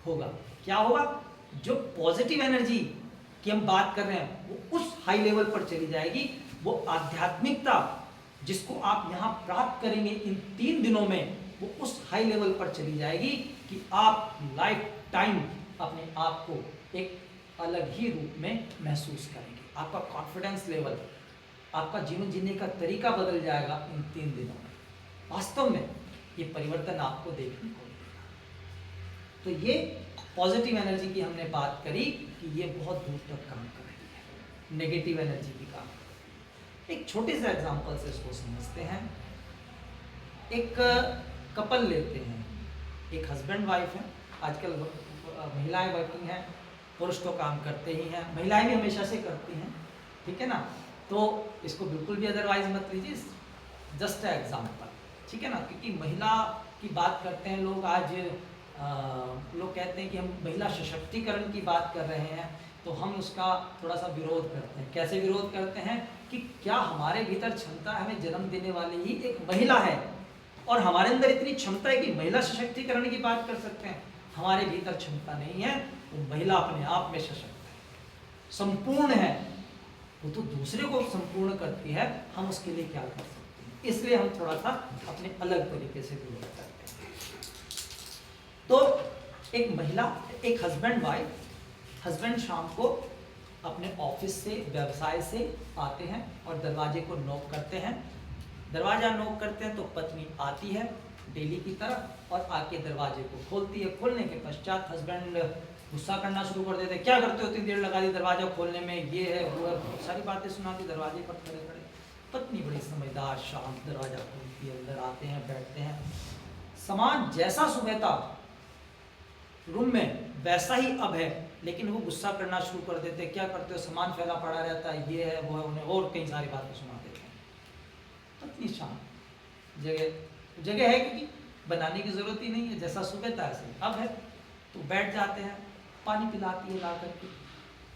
होगा क्या होगा? जो पॉजिटिव एनर्जी की हम बात कर रहे हैं वो उस हाई लेवल पर चली जाएगी। वो आध्यात्मिकता जिसको आप यहाँ प्राप्त करेंगे इन 3 दिनों में, वो उस हाई लेवल पर चली जाएगी कि आप लाइफ टाइम अपने आप को एक अलग ही रूप में महसूस करेंगे। आपका कॉन्फिडेंस लेवल, आपका जीवन जीने का तरीका बदल जाएगा इन 3 दिनों में। वास्तव में ये परिवर्तन आपको देखने को मिलेगा। तो ये पॉजिटिव एनर्जी की हमने बात करी कि ये बहुत दूर तक काम कर रही है, नेगेटिव एनर्जी की काम। एक छोटे से एग्जांपल से इसको समझते हैं। एक कपल लेते हैं, एक हस्बैंड वाइफ है। आजकल महिलाएं वर्किंग हैं, पुरुष तो काम करते ही हैं, महिलाएं भी हमेशा से करती हैं, ठीक है ना। तो इसको बिल्कुल भी अदरवाइज मत लीजिए, जस्ट एग्जाम्पल, ठीक है ना। क्योंकि महिला की बात करते हैं लोग, आज लोग कहते हैं कि हम महिला सशक्तिकरण की बात कर रहे हैं, तो हम उसका थोड़ा सा विरोध करते हैं। कैसे विरोध करते हैं कि क्या हमारे भीतर क्षमता, हमें जन्म देने वाली ही एक महिला है और हमारे अंदर इतनी क्षमता है कि महिला सशक्तिकरण की बात कर सकते हैं? हमारे भीतर क्षमता नहीं है। वो महिला अपने आप में सशक्त है, संपूर्ण है, वो तो दूसरे को संपूर्ण करती है, हम उसके लिए क्या कर सकते हैं? इसलिए हम थोड़ा सा अपने अलग तरीके से विरोध करते हैं। तो एक महिला, एक हस्बैंड वाइफ, हस्बैंड शाम को अपने ऑफिस से, व्यवसाय से आते हैं और दरवाजे को नॉक करते हैं। दरवाजा नॉक करते हैं तो पत्नी आती है डेली की तरह और आके दरवाजे को खोलती है। खोलने के पश्चात हस्बैंड गुस्सा करना शुरू कर देते, क्या करते हो, इतनी देर लगा दी दरवाजा खोलने में, ये है वो है, बहुत सारी बातें सुनाती दरवाजे पर खड़े खड़े। पत्नी बड़ी समझदार, शांत, दरवाजा खोलती है, अंदर आते हैं, बैठते हैं। सामान जैसा सुबह था रूम में वैसा ही अब है, लेकिन वो गुस्सा करना शुरू कर देते, क्या करते हो, सामान फैला पड़ा रहता है, ये है वो है, उन्हें और कई सारी बातें सुना देते हैं। पत्नी शांत, जगह है क्योंकि बनाने की जरूरत ही नहीं है, जैसा सुबह था ऐसे अब है। तो बैठ जाते हैं, पानी पिलाती है ला करके,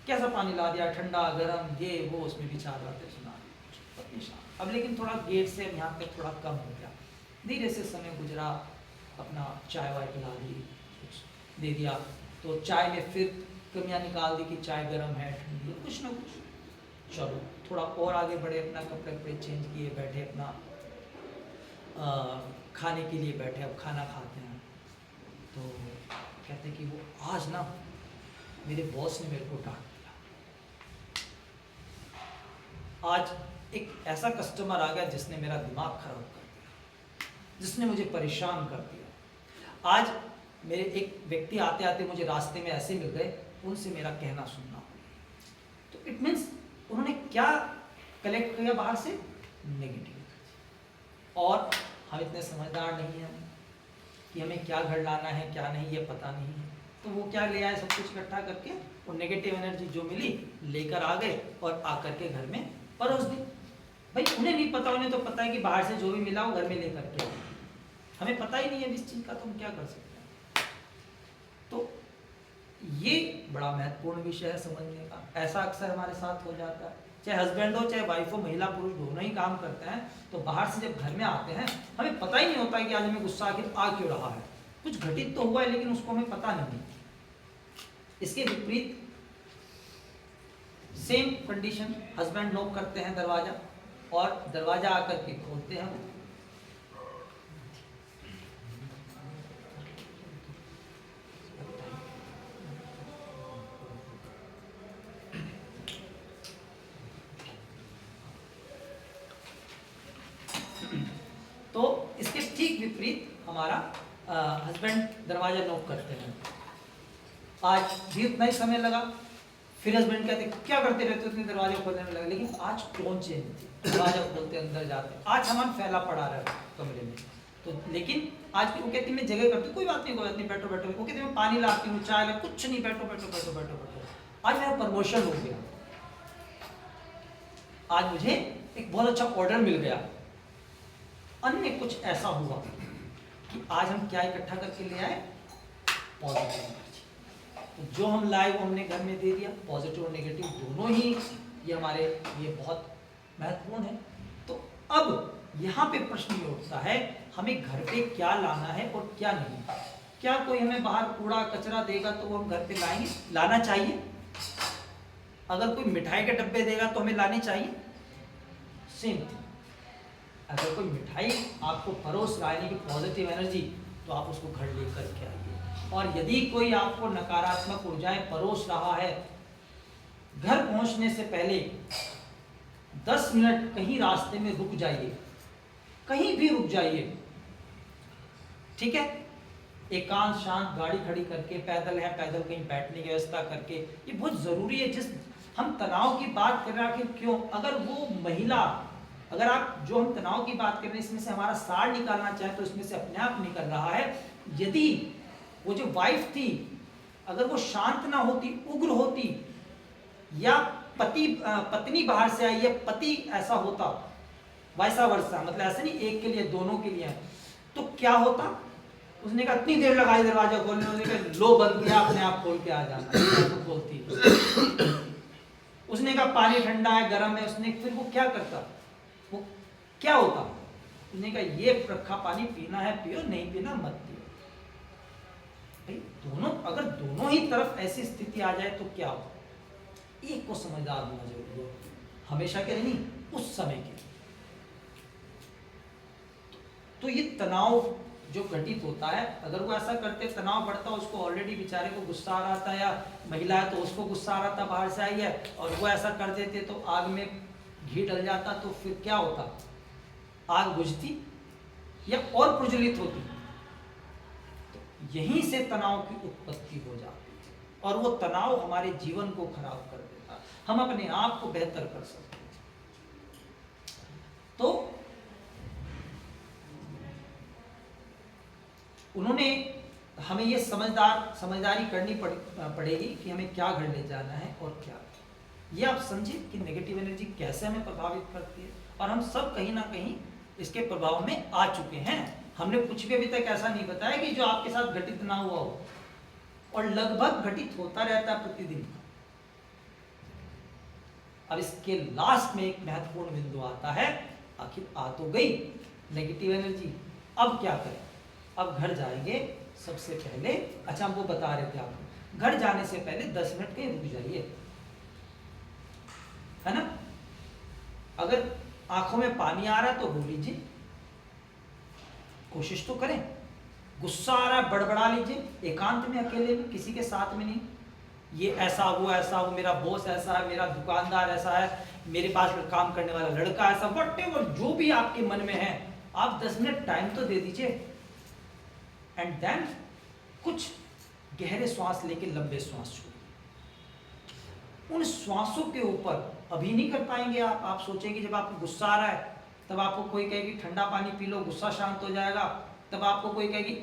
कैसा पानी ला दिया, ठंडा गर्म ये वो, उसमें भी 4 बातें सुना दी। पत्नी शांत। अब लेकिन थोड़ा गेट से यहाँ पे थोड़ा कम हो गया, धीरे से समय गुजरा, अपना चाय वाय पिला दी, कुछ दे दिया, तो चाय में फिर कमियां निकाल दी कि चाय गर्म है, ठंडी है, कुछ ना कुछ। चलो थोड़ा और आगे बढ़े, अपना कपड़े वपड़े चेंज किए, बैठे अपना खाने के लिए बैठे, अब खाना खाते हैं। तो कहते हैं कि वो आज ना मेरे बॉस ने मेरे को डांट दिया, आज एक ऐसा कस्टमर आ गया जिसने मेरा दिमाग खराब कर दिया, जिसने मुझे परेशान कर दिया। आज मेरे एक व्यक्ति आते आते मुझे रास्ते में ऐसे मिल गए, उनसे मेरा कहना सुनना हो गया। तो इट मीन्स उन्होंने क्या कलेक्ट किया बाहर से, नेगेटिव। और हम इतने समझदार नहीं हैं कि हमें क्या घर लाना है क्या नहीं, ये पता नहीं है। तो वो क्या ले आए, सब कुछ इकट्ठा करके, वो नेगेटिव एनर्जी जो मिली लेकर आ गए और आकर के घर में परोस दी। भाई उन्हें नहीं पता, उन्हें तो पता है कि बाहर से जो भी मिला वो घर में लेकर के आए, हमें पता ही नहीं है इस चीज़ का, तो हम क्या कर सकते हैं। तो ये बड़ा महत्वपूर्ण विषय है समझने का। ऐसा अक्सर हमारे साथ हो जाता है। चाहे हस्बैंड हो चाहे वाइफ हो, महिला पुरुष दोनों ही काम करते हैं, तो बाहर से जब घर में आते हैं हमें पता ही नहीं होता कि आज हमें गुस्सा आखिर आ क्यों रहा है, कुछ घटित तो हुआ है लेकिन उसको हमें पता नहीं। इसके विपरीत सेम कंडीशन, हस्बैंड नॉक करते हैं दरवाजा और दरवाजा आकर के खोलते हैं, तो इसके ठीक विपरीत हमारा हस्बैंड दरवाजा नॉक करते हैं। आज भी उतना ही समय लगा, फिर हस्बैंड कहते क्या करते रहते हो, दरवाजा खोलने में लगा, लेकिन आज टोन चेंज थी, दरवाजा खोलते अंदर जाते, आज सामान फैला पड़ा रहा कमरे में, तो लेकिन आज वो कहती मैं जगह करती, कोई बात नहीं बैठो बैठो, वो कहती मैं पानी लाती हूँ, चाय ला, कुछ नहीं, बैठो बैठो बैठो बैठो बैठो। आज मेरा प्रमोशन हो गया, आज मुझे एक बहुत अच्छा ऑर्डर मिल गया। अन्य कुछ ऐसा हुआ कि आज हम क्या इकट्ठा करके ले आए, पॉजिटिव एनर्जी। तो जो हम लाए वो हमने घर में दे दिया, पॉजिटिव और नेगेटिव दोनों ही ये हमारे लिए बहुत महत्वपूर्ण है। तो अब यहाँ पे प्रश्न ये उठता है, हमें घर पे क्या लाना है और क्या नहीं। क्या कोई हमें बाहर कूड़ा कचरा देगा तो वो हम घर पे लाएंगे, लाना चाहिए। अगर कोई मिठाई के डब्बे देगा तो हमें लाने चाहिए, सेम थिंग। अगर कोई मिठाई आपको परोस रहा है, पॉजिटिव एनर्जी, तो आप उसको घर लेकर के आइए। और यदि कोई आपको नकारात्मक ऊर्जाएं परोस रहा है, घर पहुंचने से पहले 10 मिनट कहीं रास्ते में रुक जाइए, कहीं भी रुक जाइए, ठीक है। एकांत शांत गाड़ी खड़ी करके, पैदल है पैदल कहीं बैठने की व्यवस्था करके, ये बहुत जरूरी है। जिस हम तनाव की बात कर रहे हैं, क्यों, अगर वो महिला, अगर आप जो हम तनाव की बात कर रहे हैं इसमें से हमारा सार निकालना चाहें तो इसमें से अपने आप निकल रहा है। यदि वो जो वाइफ थी अगर वो शांत ना होती, उग्र होती, या पत्नी बाहर से आई है, पति ऐसा होता, वैसा वर्षा, मतलब ऐसा नहीं एक के लिए दोनों के लिए, तो क्या होता। उसने कहा इतनी देर लगाई दरवाजा खोलने, उसने कहा लो बंद किया, अपने आप खोल के आ जाना, तो खोलती। उसने कहा पानी ठंडा है गर्म है, उसने फिर वो क्या करता, वो क्या होता, उसने कहा ये रखा पानी पीना है पियो, नहीं पीना मत पियो। भाई दोनों, अगर दोनों ही तरफ ऐसी स्थिति आ जाए तो क्या हो। एक को समझदार होना जरूरी है, हमेशा के नहीं, उस समय के। तो ये तनाव जो घटित होता है, अगर वो ऐसा करते तनाव बढ़ता, उसको ऑलरेडी बेचारे को गुस्सा आ रहा था, या महिला है तो उसको गुस्सा आ रहा था, बाहर से आई है, और वो ऐसा कर देते तो आग में घी डल जाता, तो फिर क्या होता, आग बुझती या और प्रज्वलित होती। तो यहीं से तनाव की उत्पत्ति हो जाती है, और वो तनाव हमारे जीवन को खराब कर देता, हम अपने आप को बेहतर कर सकते हैं। तो उन्होंने हमें ये समझदारी करनी पड़ेगी कि हमें क्या घर ले जाना है और क्या। ये आप समझिए कि नेगेटिव एनर्जी कैसे हमें प्रभावित करती है, और हम सब कहीं ना कहीं इसके प्रभाव में आ चुके हैं। हमने कुछ भी अभी तक ऐसा नहीं बताया कि जो आपके साथ घटित ना हुआ हो, और लगभग घटित होता रहता है प्रतिदिन। अब इसके लास्ट में एक महत्वपूर्ण बिंदु आता है, आखिर आ तो गई नेगेटिव एनर्जी, अब क्या करें। अब घर जाएंगे सबसे पहले, अच्छा हम वो बता रहे थे आपको, घर जाने से पहले 10 मिनट कहीं रुक जाइए, है ना। अगर आंखों में पानी आ रहा है तो रो लीजिए, कोशिश तो करें। गुस्सा आ रहा है बड़बड़ा लीजिए, एकांत में, अकेले में, किसी के साथ में नहीं। ये ऐसा वो, मेरा बॉस ऐसा है, मेरा दुकानदार ऐसा है, मेरे पास काम करने वाला लड़का ऐसा, व्हाटएवर जो भी आपके मन में है, आप 10 मिनट टाइम तो दे दीजिए। एंड देन कुछ गहरे श्वास लेके लंबे श्वास छोड़िए। उन श्वासों के ऊपर अभी नहीं कर पाएंगे आप सोचेंगे जब आपको गुस्सा आ रहा है तब आपको कोई कहेगी ठंडा पानी पी लो, गुस्सा शांत हो जाएगा। तब आपको कोई कहेगी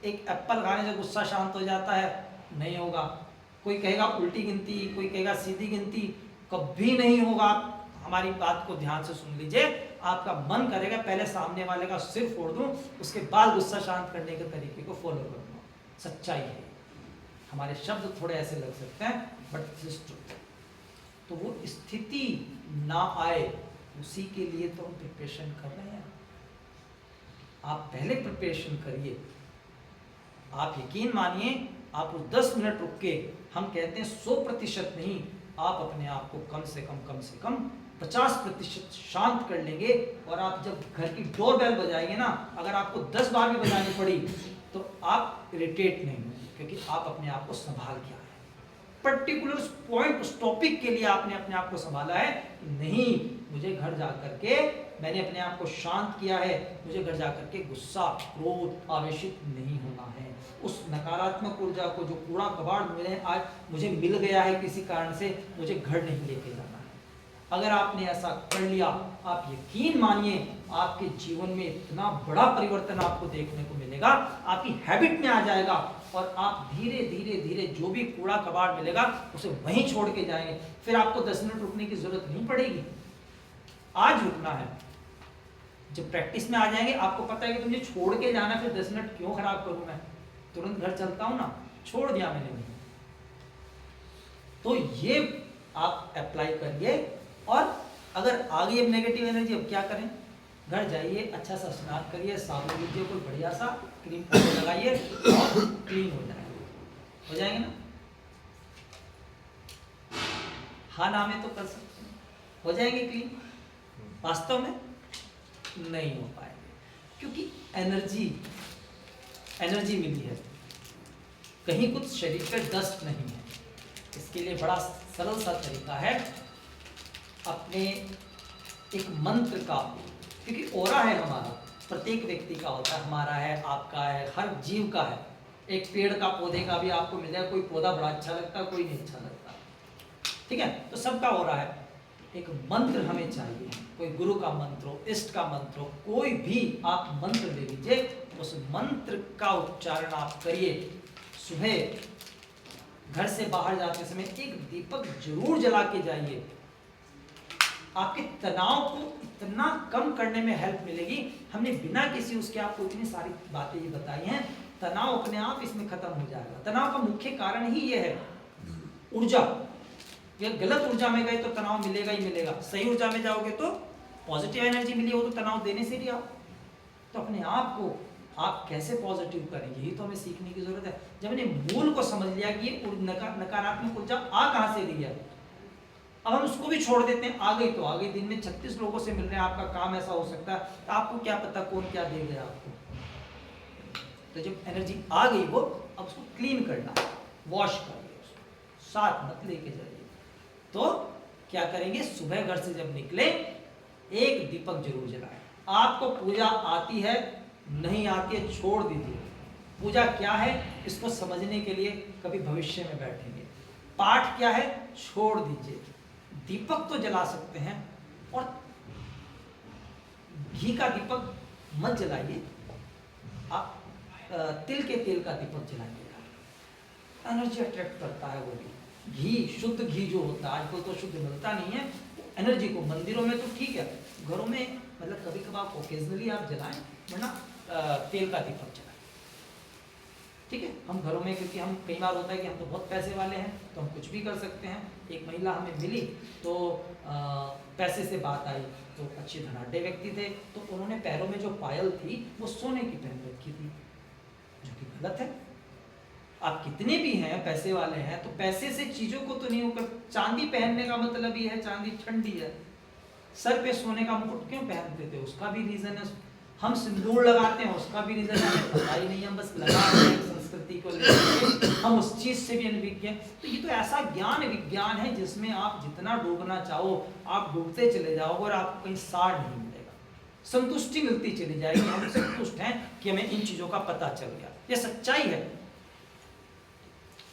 एक एप्पल खाने से गुस्सा शांत हो जाता है, नहीं होगा। कोई कहेगा उल्टी गिनती, कोई कहेगा सीधी गिनती, कभी नहीं होगा। हमारी बात को ध्यान से सुन लीजिए, आपका मन करेगा पहले सामने वाले का सिर फोड़ दूं, उसके बाद गुस्सा शांत करने के तरीके को फॉलो कर दूं। सच्चाई है। हमारे शब्द थोड़े ऐसे लग सकते हैं, बट दिस इज ट्रू। तो वो स्थिति ना आए, उसी के लिए तो हम प्रिपरेशन कर रहे हैं। आप पहले प्रिपरेशन करिए। आप यकीन मानिए, आप 10 मिनट रुक के, हम कहते हैं 100% नहीं, आप अपने आप को कम से कम 50% शांत कर लेंगे। और आप जब घर की डोर बेल बजाएंगे ना, अगर आपको 10 बार भी बजानी पड़ी तो आप इरिटेट नहीं होंगे, क्योंकि आप अपने आप को संभाल के आए। पर्टिकुलर पॉइंट, उस टॉपिक के लिए आपने अपने आप को संभाला है। नहीं, मुझे घर जा करके मैंने अपने आप को शांत किया है, मुझे घर जा करके गुस्सा, क्रोध, आवेशित नहीं होना है। उस नकारात्मक ऊर्जा को, जो कूड़ा कबाड़ मिले आज मुझे मिल गया है किसी कारण से, मुझे घर नहीं लेके जाना है। अगर आपने ऐसा कर लिया, आप यकीन मानिए आपके जीवन में इतना बड़ा परिवर्तन आपको देखने को मिलेगा, आपकी हैबिट में आ जाएगा। और आप धीरे धीरे धीरे जो भी कूड़ा कबाड़ मिलेगा उसे वहीं छोड़ के जाएंगे। फिर आपको 10 मिनट रुकने की जरूरत नहीं पड़ेगी। आज रुकना है। जब प्रैक्टिस में आ जाएंगे, आपको पता है कि मुझे छोड़ के जाना, फिर 10 मिनट क्यों खराब करूं मैं, तुरंत घर चलता हूं ना, छोड़ दिया मैंने नहीं। तो ये आप अप्लाई करिए। और अगर आ गई अब नेगेटिव एनर्जी, अब क्या करें? घर जाइए, अच्छा सा स्नान करिए, साबुन लीजिए, कोई बढ़िया सा क्रीम लगाइए और क्लीन हो जाएंगे ना। हाँ ना में तो कर सकते हैं, हो जाएंगे क्लीन। वास्तव में नहीं हो पाएंगे, क्योंकि एनर्जी मिली है, कहीं कुछ शरीर पे डस्ट नहीं है। इसके लिए बड़ा सरल सा तरीका है, अपने एक मंत्र का, क्योंकि ओरा है हमारा, प्रत्येक व्यक्ति का होता है, हमारा है, आपका है, हर जीव का है। एक पेड़ का, पौधे का भी आपको मिल जाए, कोई पौधा बड़ा अच्छा लगता है, कोई नहीं अच्छा लगता, ठीक है, तो सबका ओरा है। एक मंत्र हमें चाहिए, कोई गुरु का मंत्र हो, इष्ट का मंत्र हो, कोई भी आप मंत्र ले लीजिए, उस मंत्र का उच्चारण आप करिए। सुबह घर से बाहर जाते समय एक दीपक जरूर जला के जाइए। आपके तनाव को इतना कम करने में हेल्प मिलेगी। हमने बिना किसी उसके आपको इतनी सारी बातें ये बताई हैं, तनाव अपने आप इसमें खत्म हो जाएगा। तनाव का मुख्य कारण ही ये है ऊर्जा। गलत ऊर्जा में गए तो तनाव मिलेगा ही मिलेगा, सही ऊर्जा में जाओगे तो पॉजिटिव एनर्जी मिली हो तो तनाव देने से ही आओ। तो अपने आप को आप कैसे पॉजिटिव करेंगे, यही तो हमें सीखने की जरूरत है। जब हमने मूल को समझ लिया कि ये नकारात्मक ऊर्जा आ कहां से रही है, अब हम उसको भी छोड़ देते हैं। आ गई तो आ गई, दिन में 36 लोगों से मिल रहे हैं, आपका काम ऐसा हो सकता है, तो आपको क्या पता कौन क्या दे गया आपको। तो जब एनर्जी आ गई वो, अब उसको क्लीन करना, वॉश करिए, उसको साथ मत लेके जाइए। तो क्या करेंगे, सुबह घर से जब निकले एक दीपक जरूर जलाएं। आपको पूजा आती है नहीं आती है छोड़ दीजिए। पूजा क्या है इसको समझने के लिए कभी भविष्य में बैठेंगे। पाठ क्या है छोड़ दीजिए। दीपक तो जला सकते हैं, और घी का दीपक मत जलाइए, आप तिल के तेल का दीपक जलाइएगा। एनर्जी अट्रैक्ट करता है वो भी। घी, शुद्ध घी जो होता है, आजकल तो शुद्ध मिलता नहीं है, एनर्जी को मंदिरों में तो ठीक है, घरों में मतलब कभी कभार ओकेजनली आप जलाएं, वरना तेल का दीपक जलाएं, ठीक है। हम घरों में, क्योंकि हम कई बार होता है कि हम तो बहुत पैसे वाले हैं तो हम कुछ भी कर सकते हैं। एक महिला हमें मिली तो पैसे से बात आई, तो अच्छे धनाढ़ व्यक्ति थे, तो उन्होंने पैरों में जो पायल थी वो सोने की पहन रखी थी, जो कि गलत है। आप कितने भी हैं पैसे वाले हैं तो पैसे से चीजों को तो नहीं होकर, चांदी पहनने का मतलब ही है चांदी ठंडी है। सर पे सोने का मुकुट क्यों पहनते थे, उसका भी रीजन है। हम सिंदूर लगाते हैं, उसका भी रीजन है, पता ही नहीं, हम बस लगा रहे हैं संस्कृति को लेकर, हम उस चीज से भी अनभिज्ञ हैं। तो ये तो ऐसा ज्ञान विज्ञान है जिसमें आप जितना डूबना चाहो आप डूबते चले जाओगे और आपको कहीं सार नहीं मिलेगा, संतुष्टि मिलती चली जाएगी। हम संतुष्ट हैं कि हमें इन चीजों का पता चल गया, ये सच्चाई है।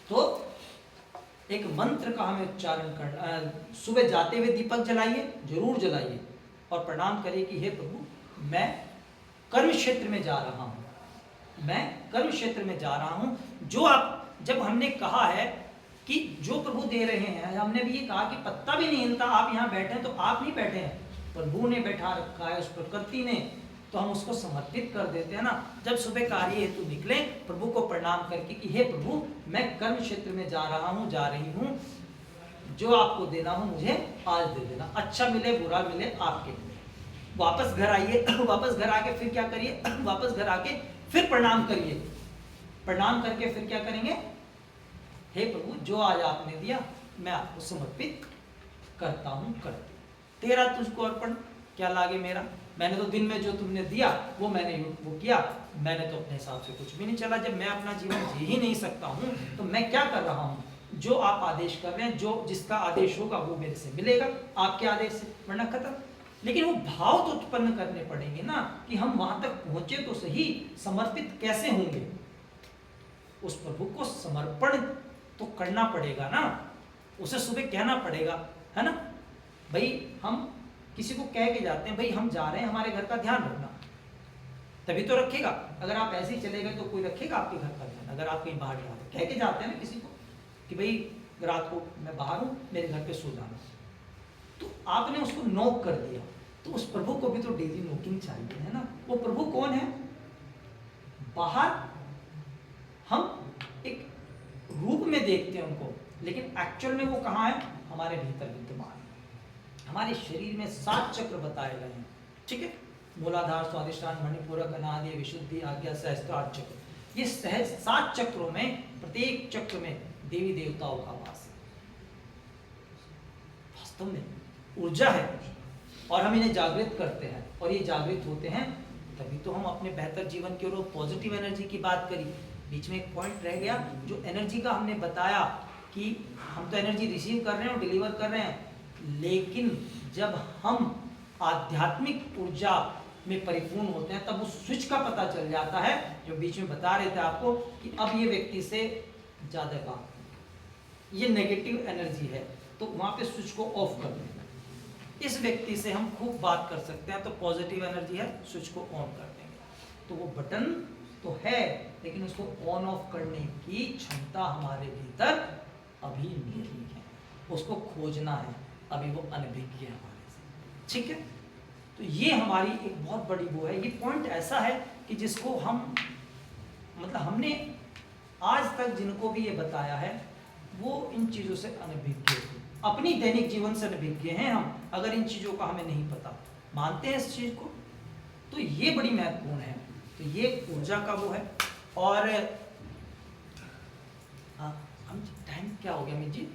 तो एक मंत्र का हमें उच्चारण करना, सुबह जाते हुए दीपक जलाइए, जरूर जलाइए, और प्रणाम करिए कि हे प्रभु मैं कर्म क्षेत्र में जा रहा हूं, मैं कर्म क्षेत्र में जा रहा हूं। जो आप, जब हमने कहा है कि जो प्रभु दे रहे हैं, हमने भी ये कहा कि पत्ता भी नहीं हिलता, आप यहाँ बैठे हैं तो आप नहीं बैठे हैं, प्रभु ने बैठा रखा है, उस प्रकृति ने, तो हम उसको समर्पित कर देते हैं ना। जब सुबह कार्य हेतु निकले, प्रभु को प्रणाम करके कि हे प्रभु मैं कर्म क्षेत्र में जा रहा हूँ, जा रही हूँ, जो आपको देना हो मुझे आज दे देना, अच्छा मिले बुरा मिले आपके लिए। वापस घर आइए, वापस घर आके फिर क्या करिए, वापस घर आके फिर प्रणाम करिए। प्रणाम करके फिर क्या करेंगे, हे प्रभु जो आज आपने दिया मैं आपको समर्पित करता हूं, करती हूं। तेरा तुझको अर्पण क्या लागे मेरा, मैंने तो दिन में जो तुमने दिया वो मैंने वो किया, मैंने तो अपने हिसाब से कुछ भी नहीं चला। जब मैं अपना जीवन जी ही नहीं सकता हूं तो मैं क्या कर रहा हूं, जो आप आदेश कर रहे हैं, जो जिसका आदेश होगा वो मेरे से मिलेगा आपके आदेश से, वरना खत्म। लेकिन वो भाव तो उत्पन्न करने पड़ेंगे ना कि हम वहां तक पहुंचे तो सही, समर्पित कैसे होंगे, उस प्रभु को समर्पण तो करना पड़ेगा ना, उसे सुबह कहना पड़ेगा, है ना। भाई हम किसी को कह के जाते हैं भाई हम जा रहे हैं, हमारे घर का ध्यान रखना, तभी तो रखेगा। अगर आप ऐसे ही चले गए तो कोई रखेगा आपके घर का ध्यान। अगर आप कहीं बाहर जा रहे कह के जाते हैं ना किसी को कि भाई रात को मैं बाहर हूं, मेरे घर पे सो जाना, तो आपने उसको नॉक कर दिया, तो उस प्रभु को भी तो डेली नॉकिंग चाहिए, है ना। वो प्रभु कौन है, बाहर हम एक रूप में देखते हैं उनको, लेकिन एक्चुअल में वो कहाँ है, हमारे भीतर विद्यमान है। हमारे शरीर में 7 चक्र बताए गए हैं, ठीक है। मूलाधार, स्वादिष्ठान, मणिपूरक, अनादि, विशुद्धि, आज्ञा, सहस्त्र, 8 चक्र। ये 7 चक्रों में प्रत्येक चक्र में देवी देवताओं का वास है, वास्तव में ऊर्जा है, और हम इन्हें जागृत करते हैं, और ये जागृत होते हैं तभी तो हम अपने बेहतर जीवन की ओर। पॉजिटिव एनर्जी की बात करी, बीच में एक पॉइंट रह गया जो एनर्जी का हमने बताया कि हम तो एनर्जी रिसीव कर रहे हैं और डिलीवर कर रहे हैं, लेकिन जब हम आध्यात्मिक ऊर्जा में परिपूर्ण होते हैं तब उस स्विच का पता चल जाता है, जो बीच में बता रहे थे आपको कि अब ये व्यक्ति से ज़्यादा काम, ये नेगेटिव एनर्जी है, तो वहाँ पे स्विच को ऑफ कर देना। इस व्यक्ति से हम खूब बात कर सकते हैं, तो पॉजिटिव एनर्जी है, स्विच को ऑन कर देंगे। तो वो बटन तो है, लेकिन उसको ऑन ऑफ करने की क्षमता हमारे भीतर अभी नहीं है, उसको खोजना है, अभी वो अनभिज्ञ है हमारे से, ठीक है। तो ये हमारी एक बहुत बड़ी वो है, ये पॉइंट ऐसा है कि जिसको हम मतलब हमने आज तक जिनको भी ये बताया है वो इन चीज़ों से अनभिज्ञ थे, अपनी दैनिक जीवन से अनभिज्ञ हैं हम, अगर इन चीज़ों का हमें नहीं पता, मानते हैं इस चीज़ को, तो ये बड़ी महत्वपूर्ण है। तो ये ऊर्जा का वो है। और हम टाइम क्या हो गया अमित जी,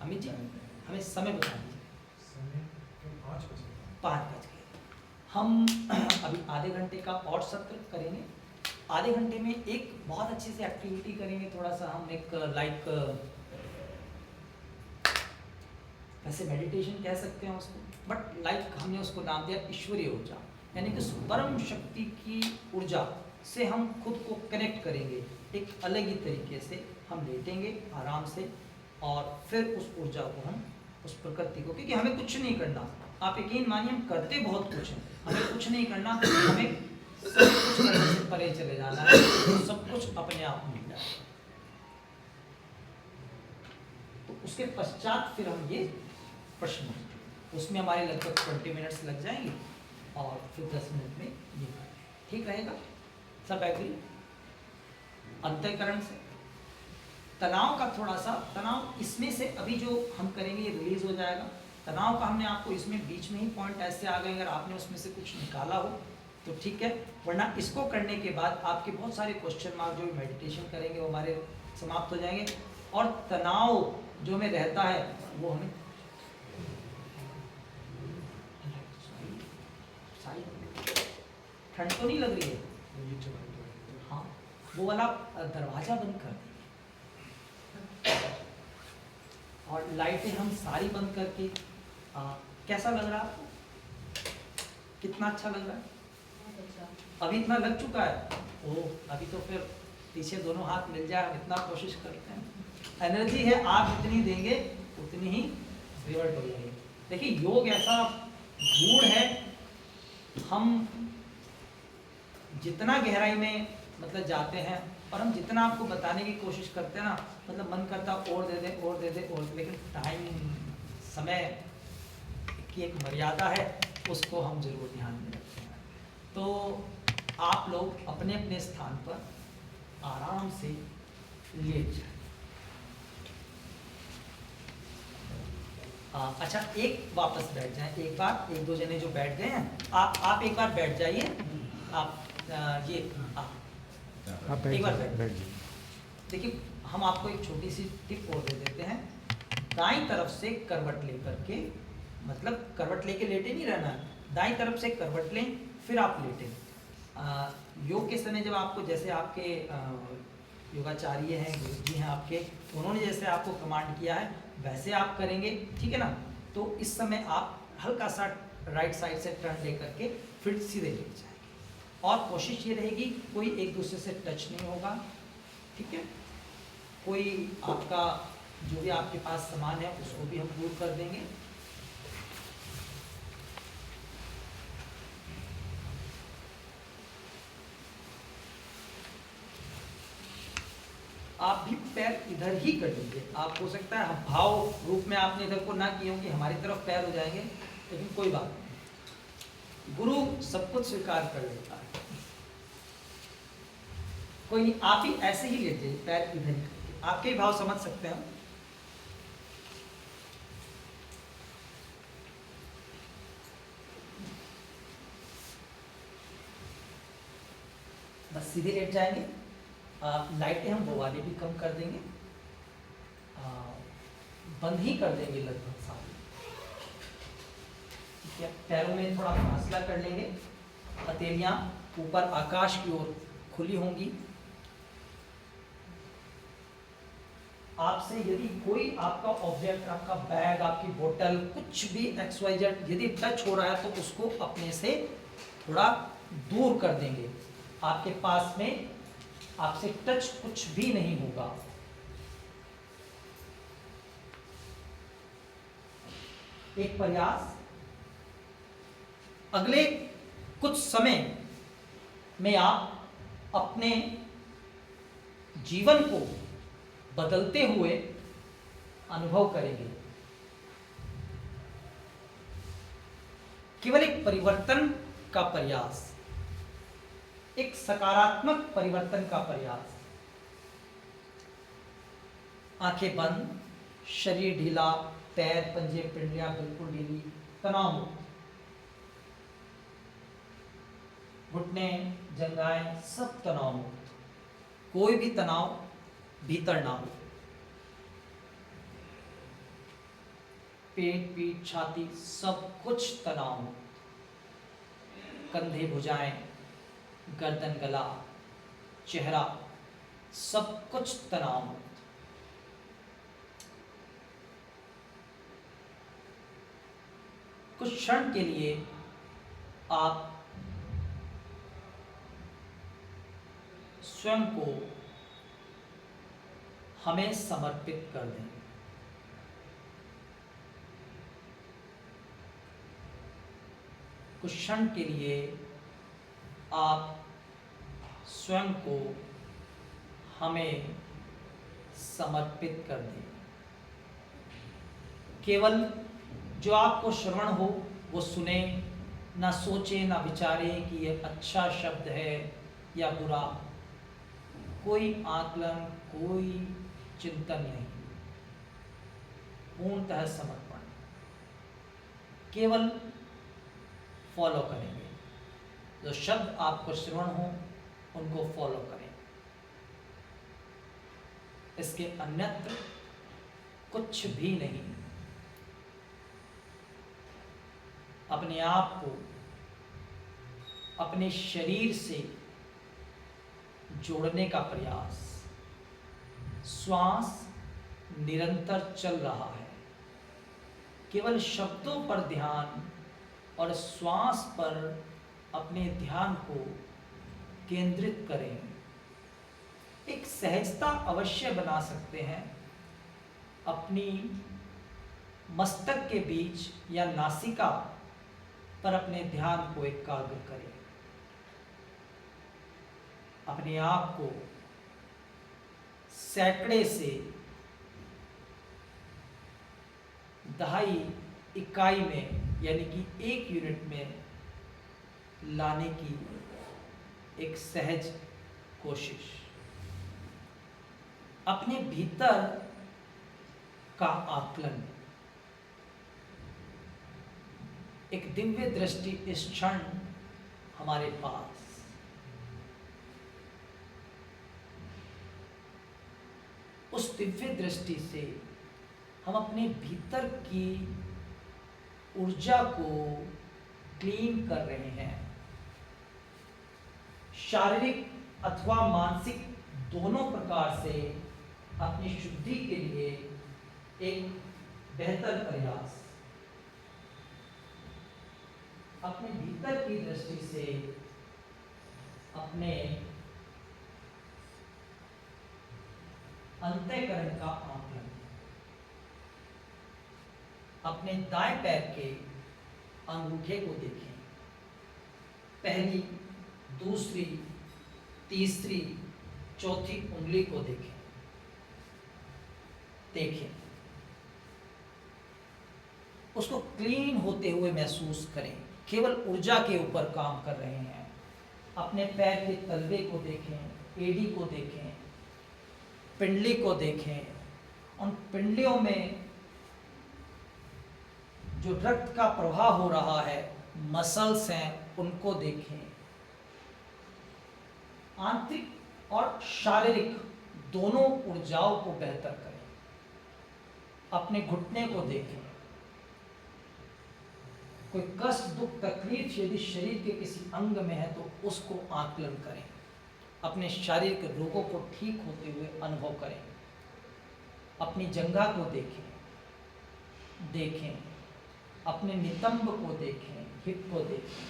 अमित जी हमें समय बता दीजिए। 5 बज गए। हम अभी आधे घंटे का और सत्र करेंगे, आधे घंटे में एक बहुत अच्छी सी एक्टिविटी करेंगे, थोड़ा सा हम एक लाइक वैसे मेडिटेशन कह सकते हैं उसको, बट लाइक हमने उसको नाम दिया ईश्वरीय ऊर्जा, यानी कि परम शक्ति की ऊर्जा से हम खुद को कनेक्ट करेंगे, एक अलग ही तरीके से हम लेटेंगे आराम से, और फिर उस ऊर्जा को हम उस प्रकृति को, क्योंकि हमें कुछ नहीं करना, आप यकीन मानिए हम करते बहुत कुछ हैं, हमें कुछ नहीं करना, हमें सब कुछ करने से परे चले जाना है, तो सब कुछ अपने आप मिल जाए। तो उसके पश्चात फिर हम ये प्रश्न, उसमें हमारे लगभग 20 मिनट्स लग जाएंगे, और फिर 10 मिनट में ये ठीक रहेगा। सब एग्री? अंतःकरण से तनाव का थोड़ा सा, तनाव इसमें से अभी जो हम करेंगे ये रिलीज हो जाएगा। तनाव का हमने आपको इसमें बीच में ही पॉइंट ऐसे आ गए, अगर आपने उसमें से कुछ निकाला हो तो ठीक है, वरना इसको करने के बाद आपके बहुत सारे क्वेश्चन मार्क जो मेडिटेशन करेंगे वो हमारे समाप्त हो जाएंगे, और तनाव जो में रहता है वो हमें ठंड तो नहीं लग रही है, हाँ वो वाला दरवाजा बंद कर देंगे, और लाइटें हम सारी बंद करके कैसा लग रहा है आपको, कितना अच्छा लग रहा है? अभी इतना लग चुका है, ओह अभी तो फिर पीछे दोनों हाथ मिल जाए, हम इतना कोशिश करते हैं। एनर्जी है, आप जितनी देंगे उतनी ही रिवर्ट हो जाएगी। देखिए योग ऐसा गुण है, हम जितना गहराई में मतलब जाते हैं, और हम जितना आपको बताने की कोशिश करते हैं ना, मतलब मन करता और दे दे और दे दे और, लेकिन टाइम समय की एक मर्यादा है, उसको हम जरूर ध्यान में रखते हैं। तो आप लोग अपने अपने स्थान पर आराम से लेट जाए। अच्छा, एक वापस बैठ जाएं, एक बार, एक दो जने जो बैठ गए हैं, आप एक बार बैठ जाइए। आप आप एक बार बैठ बैठ जाइए। देखिए, हम आपको एक छोटी सी टिप और दे देते हैं। दाईं तरफ से करवट लेकर के, मतलब करवट लेके लेटे नहीं रहना है, दाईं तरफ से करवट लें, फिर आप लेटें। योग के समय जब आपको, जैसे आपके योगाचार्य हैं, गुरु जी हैं आपके, उन्होंने जैसे आपको कमांड किया है वैसे आप करेंगे, ठीक है ना। तो इस समय आप हल्का सा राइट साइड से टर्न लेकर के फिर सीधे लेट जाएंगे, और कोशिश ये रहेगी कोई एक दूसरे से टच नहीं होगा, ठीक है। कोई आपका जो भी आपके पास सामान है उसको भी हम दूर कर देंगे। आप भी पैर इधर ही कर लीजिए। आप हो सकता है भाव रूप में आपने इधर को ना किए होंगे, हमारी तरफ पैर हो जाएंगे, लेकिन कोई बात नहीं, गुरु सब कुछ स्वीकार कर लेता है। कोई नहीं, आप ही ऐसे ही लेट जाइए, पैर इधर ही करके, आपके ही भाव समझ सकते हैं। बस सीधे लेट जाएंगे। लाइटें हम वो वाली भी कम कर देंगे, बंद ही कर देंगे लगभग सारी, ठीक है। पैरों में थोड़ा फासला कर लेंगे, हथेलियां ऊपर आकाश की ओर खुली होंगी। आपसे यदि कोई आपका ऑब्जेक्ट, आपका बैग, आपकी बोतल, कुछ भी XYZ यदि टच हो रहा है तो उसको अपने से थोड़ा दूर कर देंगे। आपके पास में आपसे टच कुछ भी नहीं होगा। एक प्रयास, अगले कुछ समय में आप अपने जीवन को बदलते हुए अनुभव करेंगे। केवल एक परिवर्तन का प्रयास, एक सकारात्मक परिवर्तन का प्रयास। आंखें बंद, शरीर ढीला, पैर, पंजे, पिंडलियां बिल्कुल ढीली, तनाव मुक्त, घुटने, जंघाएं सब तनाव मुक्त, कोई भी तनाव भीतर ना हो। पेट, पीठ, छाती सब कुछ तनाव मुक्त, कंधे, भुजाएं, गर्दन, गला, चेहरा सब कुछ तनाव मुक्त। कुछ क्षण के लिए आप स्वयं को हमें समर्पित कर दें। कुछ क्षण के लिए आप स्वयं को हमें समर्पित कर दें। केवल जो आपको श्रवण हो वो सुने, ना सोचें ना विचारें कि यह अच्छा शब्द है या बुरा, कोई आकलन, कोई चिंतन नहीं, पूर्णतः समर्पण। केवल फॉलो करेंगे, जो शब्द आपको श्रवण हो उनको फॉलो करें, इसके अन्यत्र कुछ भी नहीं। अपने आप को अपने शरीर से जोड़ने का प्रयास। श्वास निरंतर चल रहा है, केवल शब्दों पर ध्यान और श्वास पर अपने ध्यान को केंद्रित करें। एक सहजता अवश्य बना सकते हैं। अपनी मस्तक के बीच या नासिका पर अपने ध्यान को एकाग्र करें। अपने आप को सैकड़े से दहाई इकाई में यानी कि 1 यूनिट में लाने की एक सहज कोशिश। अपने भीतर का आकलन, एक दिव्य दृष्टि इस क्षण हमारे पास। उस दिव्य दृष्टि से हम अपने भीतर की ऊर्जा को क्लीन कर रहे हैं। शारीरिक अथवा मानसिक दोनों प्रकार से अपनी शुद्धि के लिए एक बेहतर प्रयास। अपने भीतर की दृष्टि से अपने अंतःकरण का आकलन। अपने दाएं पैर के अंगूठे को देखें। पहली, दूसरी, तीसरी, चौथी उंगली को देखें। उसको क्लीन होते हुए महसूस करें। केवल ऊर्जा के ऊपर काम कर रहे हैं। अपने पैर के तलवे को देखें, एड़ी को देखें, पिंडली को देखें। उन पिंडलियों में जो रक्त का प्रवाह हो रहा है, मसल्स हैं, उनको देखें। आंतरिक और शारीरिक दोनों ऊर्जाओं को बेहतर करें। अपने घुटने को देखें। कोई कष्ट, दुख, तकलीफ यदि शरीर के किसी अंग में है तो उसको आकलन करें। अपने शारीरिक रोगों को ठीक होते हुए अनुभव करें। अपनी जंघा को देखें। अपने नितंब को देखें, हिप को देखें।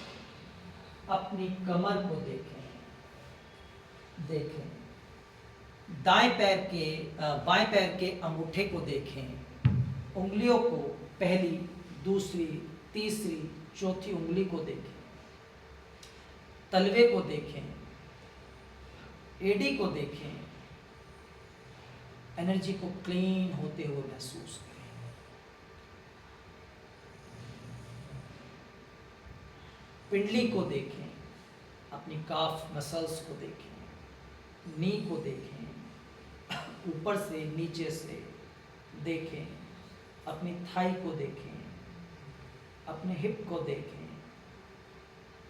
अपनी कमर को देखें। बाएं पैर के अंगूठे को देखें। उंगलियों को, पहली, दूसरी, तीसरी, चौथी उंगली को देखें। तलवे को देखें, एड़ी को देखें। एनर्जी को क्लीन होते हुए महसूस करें। पिंडली को देखें। अपनी काफ मसल्स को देखें। नी को देखें। ऊपर से नीचे से देखें। अपनी थाई को देखें। अपने हिप को देखें।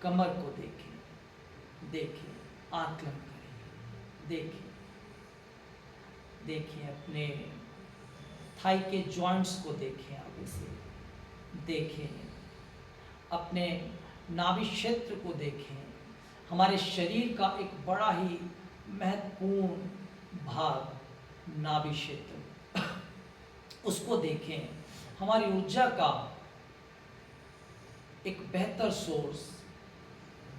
कमर को देखें। आकलन करें। देखें अपने थाई के जॉइंट्स को देखें। आगे से देखें। अपने नाभि क्षेत्र को देखें। हमारे शरीर का एक बड़ा ही महत्वपूर्ण भाग नाभि क्षेत्र, उसको देखें। हमारी ऊर्जा का एक बेहतर सोर्स,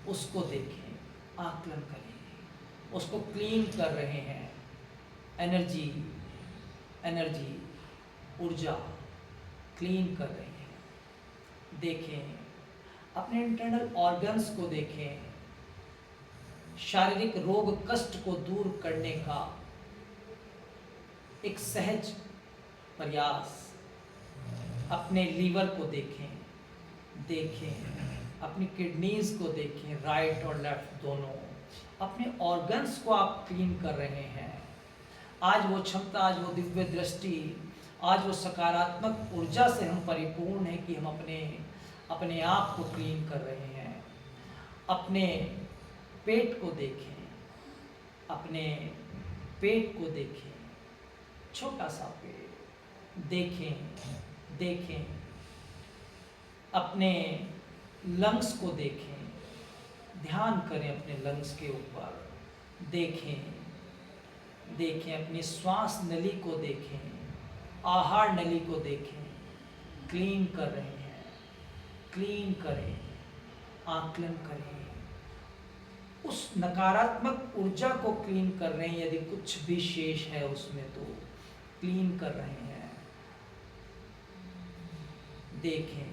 उसको देखें। आकलन करें। उसको क्लीन कर रहे हैं। एनर्जी, ऊर्जा क्लीन कर रहे हैं। देखें। अपने इंटरनल ऑर्गन्स को देखें। शारीरिक रोग कष्ट को दूर करने का एक सहज प्रयास। अपने लीवर को देखें। अपनी किडनीज को देखें, राइट और लेफ्ट दोनों। अपने ऑर्गन्स को आप क्लीन कर रहे हैं। आज वो क्षमता, आज वो दिव्य दृष्टि, आज वो सकारात्मक ऊर्जा से हम परिपूर्ण हैं कि हम अपने आप को क्लीन कर रहे हैं। अपने पेट को देखें। अपने पेट को देखें। छोटा सा पेट देखें। अपने लंग्स को देखें। ध्यान करें अपने लंग्स के ऊपर। देखें। अपनी श्वास नली को देखें। आहार नली को देखें। क्लीन कर रहे हैं। क्लीन करें। आकलन करें। उस नकारात्मक ऊर्जा को क्लीन कर रहे हैं। यदि कुछ भी शेष है उसमें तो क्लीन कर रहे हैं। देखें।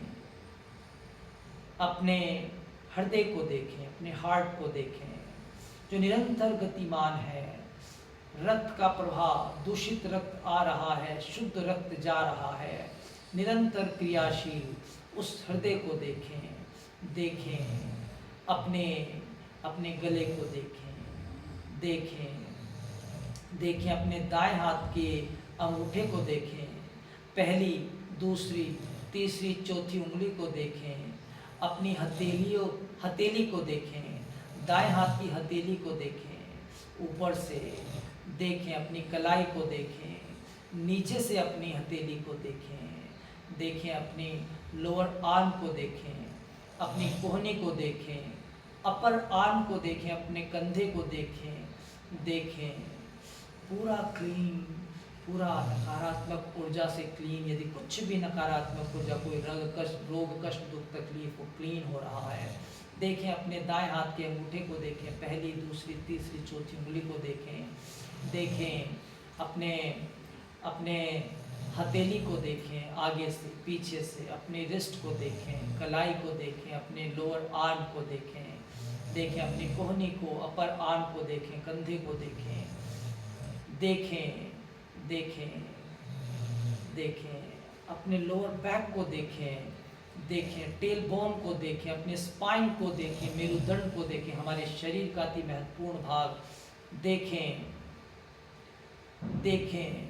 अपने हृदय को देखें। अपने हार्ट को देखें, जो निरंतर गतिमान है। रक्त का प्रवाह, दूषित रक्त आ रहा है, शुद्ध रक्त जा रहा है, निरंतर क्रियाशील। उस हृदय को देखें। अपने गले को देखें। अपने दाएं हाथ के अंगूठे को देखें। पहली, दूसरी, तीसरी, चौथी उंगली को देखें। अपनी हथेली को देखें, दाएं हाथ की हथेली को देखें, ऊपर से देखें, अपनी कलाई को देखें, नीचे से अपनी हथेली को देखें, अपनी लोअर आर्म को देखें, अपनी कोहनी को देखें, अपर आर्म को देखें, अपने कंधे को देखें, पूरा क्लीन, पूरा नकारात्मक ऊर्जा से क्लीन। यदि कुछ भी नकारात्मक ऊर्जा, कोई रोग कष्ट दुख तकलीफ, वो क्लीन हो रहा है। देखें अपने दाएं हाथ के अंगूठे को देखें, पहली दूसरी तीसरी चौथी उंगली को देखें, अपने हथेली को देखें, आगे से पीछे से, अपने रिस्ट को देखें, कलाई को देखें, अपने लोअर आर्म को देखें, अपनी कोहनी को, अपर आर्म को देखें, कंधे को देखें, अपने लोअर बैक को देखें, टेल बोन को देखें, अपने स्पाइन को देखें, मेरुदंड को देखें, हमारे शरीर का अति महत्वपूर्ण भाग देखें,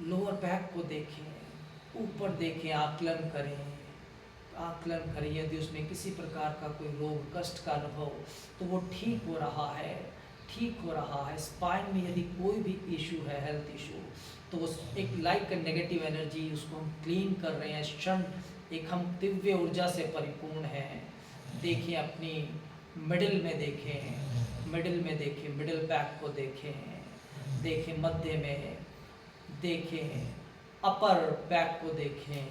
लोअर बैक को देखें, ऊपर देखें, आकलन करें। यदि उसमें किसी प्रकार का कोई रोग कष्ट का अनुभव, तो वो ठीक हो रहा है। स्पाइन में यदि कोई भी इशू है, हेल्थ इशू, तो उस एक लाइक नेगेटिव एनर्जी, उसको हम क्लीन कर रहे हैं। क्षण एक हम दिव्य ऊर्जा से परिपूर्ण हैं। देखिए अपनी मिडिल में देखें, मिडिल बैक को देखें, मध्य में देखें, अपर बैक को देखें,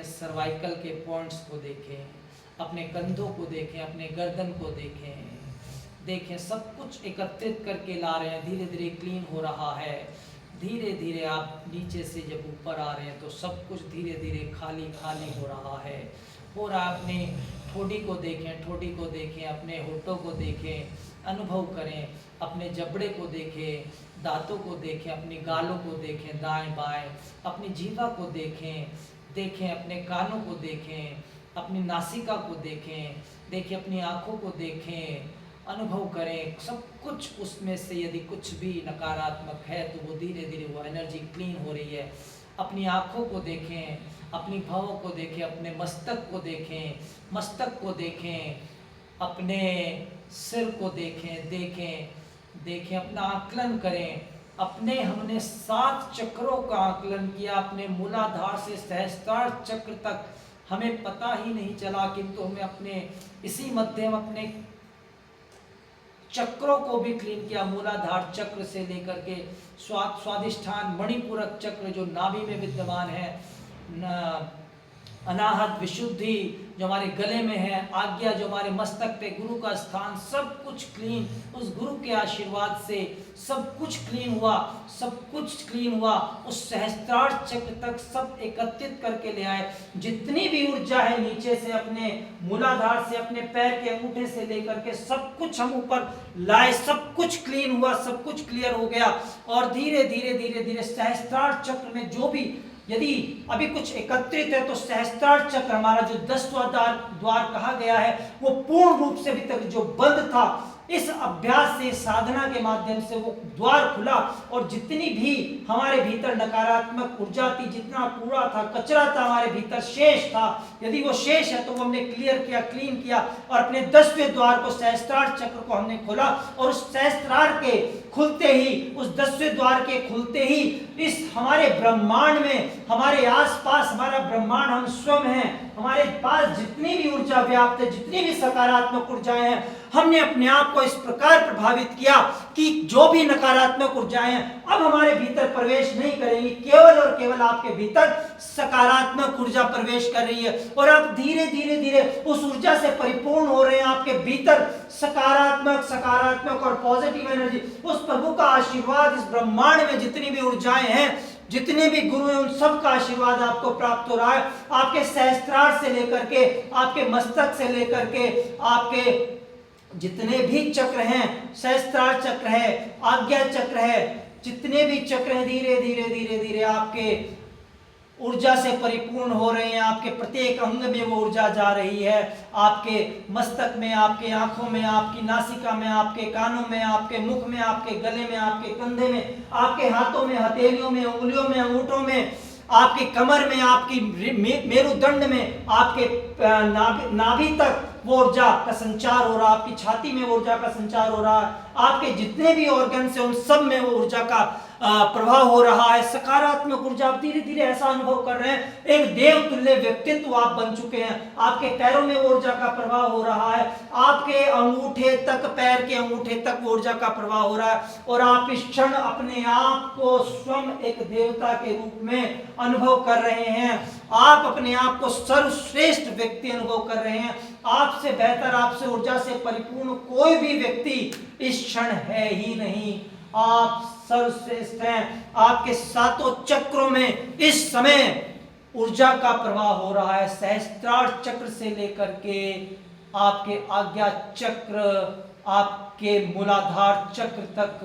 सर्वाइकल के पॉइंट्स को देखें, अपने कंधों को देखें, अपने गर्दन को देखें, सब कुछ एकत्रित करके ला रहे हैं। धीरे धीरे क्लीन हो रहा है। धीरे धीरे आप नीचे से जब ऊपर आ रहे हैं तो सब कुछ धीरे धीरे खाली हो रहा है। और अपने ठोड़ी को देखें, अपने होठों को देखें, अनुभव करें, अपने जबड़े को देखें, दांतों को देखें, अपनी गालों को देखें, दाएं बाएं, अपनी जीवा को देखें, अपने कानों को देखें, अपनी नासिका को देखें, अपनी आँखों को देखें, अनुभव करें। सब कुछ उसमें से यदि कुछ भी नकारात्मक है तो वो धीरे धीरे वो एनर्जी क्लीन हो रही है। अपनी आँखों को देखें, अपनी भौं को देखें, अपने मस्तक को देखें, अपने सिर को देखें, अपना आकलन करें। हमने 7 चक्रों का आकलन किया, अपने मूलाधार से सहस्त्रार चक्र तक हमें पता ही नहीं चला, किंतु हमें अपने इसी मध्यम अपने चक्रों को भी क्लीन किया। मूलाधार चक्र से लेकर के स्वादिष्ठान मणिपूरक चक्र जो नाभि में विद्यमान है, अनाहत विशुद्धि जो हमारे गले में है, आज्ञा जो हमारे मस्तक पे, गुरु का स्थान, सब कुछ क्लीन। उस गुरु के आशीर्वाद से सब कुछ क्लीन हुआ। उस सहस्त्रार चक्र तक सब एकत्रित करके ले आए। जितनी भी ऊर्जा है नीचे से, अपने मूलाधार से, अपने पैर के अंगूठे से लेकर के सब कुछ हम ऊपर लाए। सब कुछ क्लीन हुआ, सब कुछ क्लियर हो गया। और धीरे धीरे सहस्त्रार चक्र में जो भी यदि अभी कुछ एकत्रित है तो सहस्त्रार चक्र हमारा जो 10वां द्वार कहा गया है वो पूर्ण रूप से अभी तक जो बंद था, इस अभ्यास से, साधना के माध्यम से वो द्वार खुला। और जितनी भी हमारे भीतर नकारात्मक ऊर्जा थी, जितना कूड़ा था, कचरा था हमारे भीतर, शेष था, यदि वो शेष है तो वो हमने क्लियर किया, क्लीन किया। और अपने 10वें द्वार को, सहस्त्रार चक्र को हमने खोला। और उस सहस्त्रार के खुलते ही, उस 10वें द्वार के खुलते ही, इस हमारे ब्रह्मांड में, हमारे आसपास हमारा ब्रह्मांड हम स्वयं हैं, हमारे पास जितनी भी ऊर्जा व्याप्त है, जितनी भी सकारात्मक ऊर्जाएं हैं, हमने अपने आप को इस प्रकार प्रभावित किया कि जो भी नकारात्मक ऊर्जाएं हैं अब हमारे भीतर प्रवेश नहीं करेंगी। केवल और केवल आपके भीतर सकारात्मक ऊर्जा प्रवेश कर रही है। और आप धीरे धीरे उस ऊर्जा से परिपूर्ण हो रहे हैं। आपके भीतर सकारात्मक और पॉजिटिव एनर्जी, उस प्रभु का आशीर्वाद, इस ब्रह्मांड में जितनी भी ऊर्जाएं हैं, जितने भी गुरु हैं, उन सब का आशीर्वाद आपको प्राप्त हो रहा है। आपके सहस्त्रार से लेकर के, आपके मस्तक से लेकर के, आपके जितने भी चक्र हैं, सहस्त्रार चक्र है, आज्ञा चक्र है, जितने भी चक्र हैं, धीरे धीरे आपके ऊर्जा से परिपूर्ण हो रहे हैं। आपके प्रत्येक अंग में वो ऊर्जा जा रही है। आपके मस्तक में, आपके आंखों में, आपकी नासिका में, आपके कानों में, आपके मुख में, आपके गले में, आपके कंधे में, आपके हाथों में, हथेलियों में, उंगलियों में, अंगूठों में, आपकी कमर में, आपकी मेरुदंड में, आपके नाभि तक वो ऊर्जा का संचार हो रहा, आपकी छाती में ऊर्जा का संचार हो रहा है, आपके जितने भी ऑर्गन्स हैं उन सब में वो ऊर्जा का प्रभाव हो रहा है। सकारात्मक ऊर्जा, आप धीरे धीरे ऐसा अनुभव कर रहे हैं, एक देव तुल्य व्यक्तित्व आप बन चुके हैं। आपके पैरों में ऊर्जा का प्रभाव हो रहा है, आपके अंगूठे तक, पैर के अंगूठे तक ऊर्जा का प्रभाव हो रहा है, और आप इस क्षण अपने आप को स्वयं एक देवता के रूप में अनुभव कर रहे हैं। आप अपने आप को सर्वश्रेष्ठ व्यक्ति अनुभव कर रहे हैं। आपसे बेहतर, आपसे ऊर्जा से परिपूर्ण कोई भी व्यक्ति इस क्षण है ही नहीं। आप सर्वश्रेष्ठ हैं। आपके सातों चक्रों में इस समय ऊर्जा का प्रवाह हो रहा है। सहस्त्रार चक्र से लेकर के आपके आज्ञा चक्र, आपके मूलाधार चक्र तक,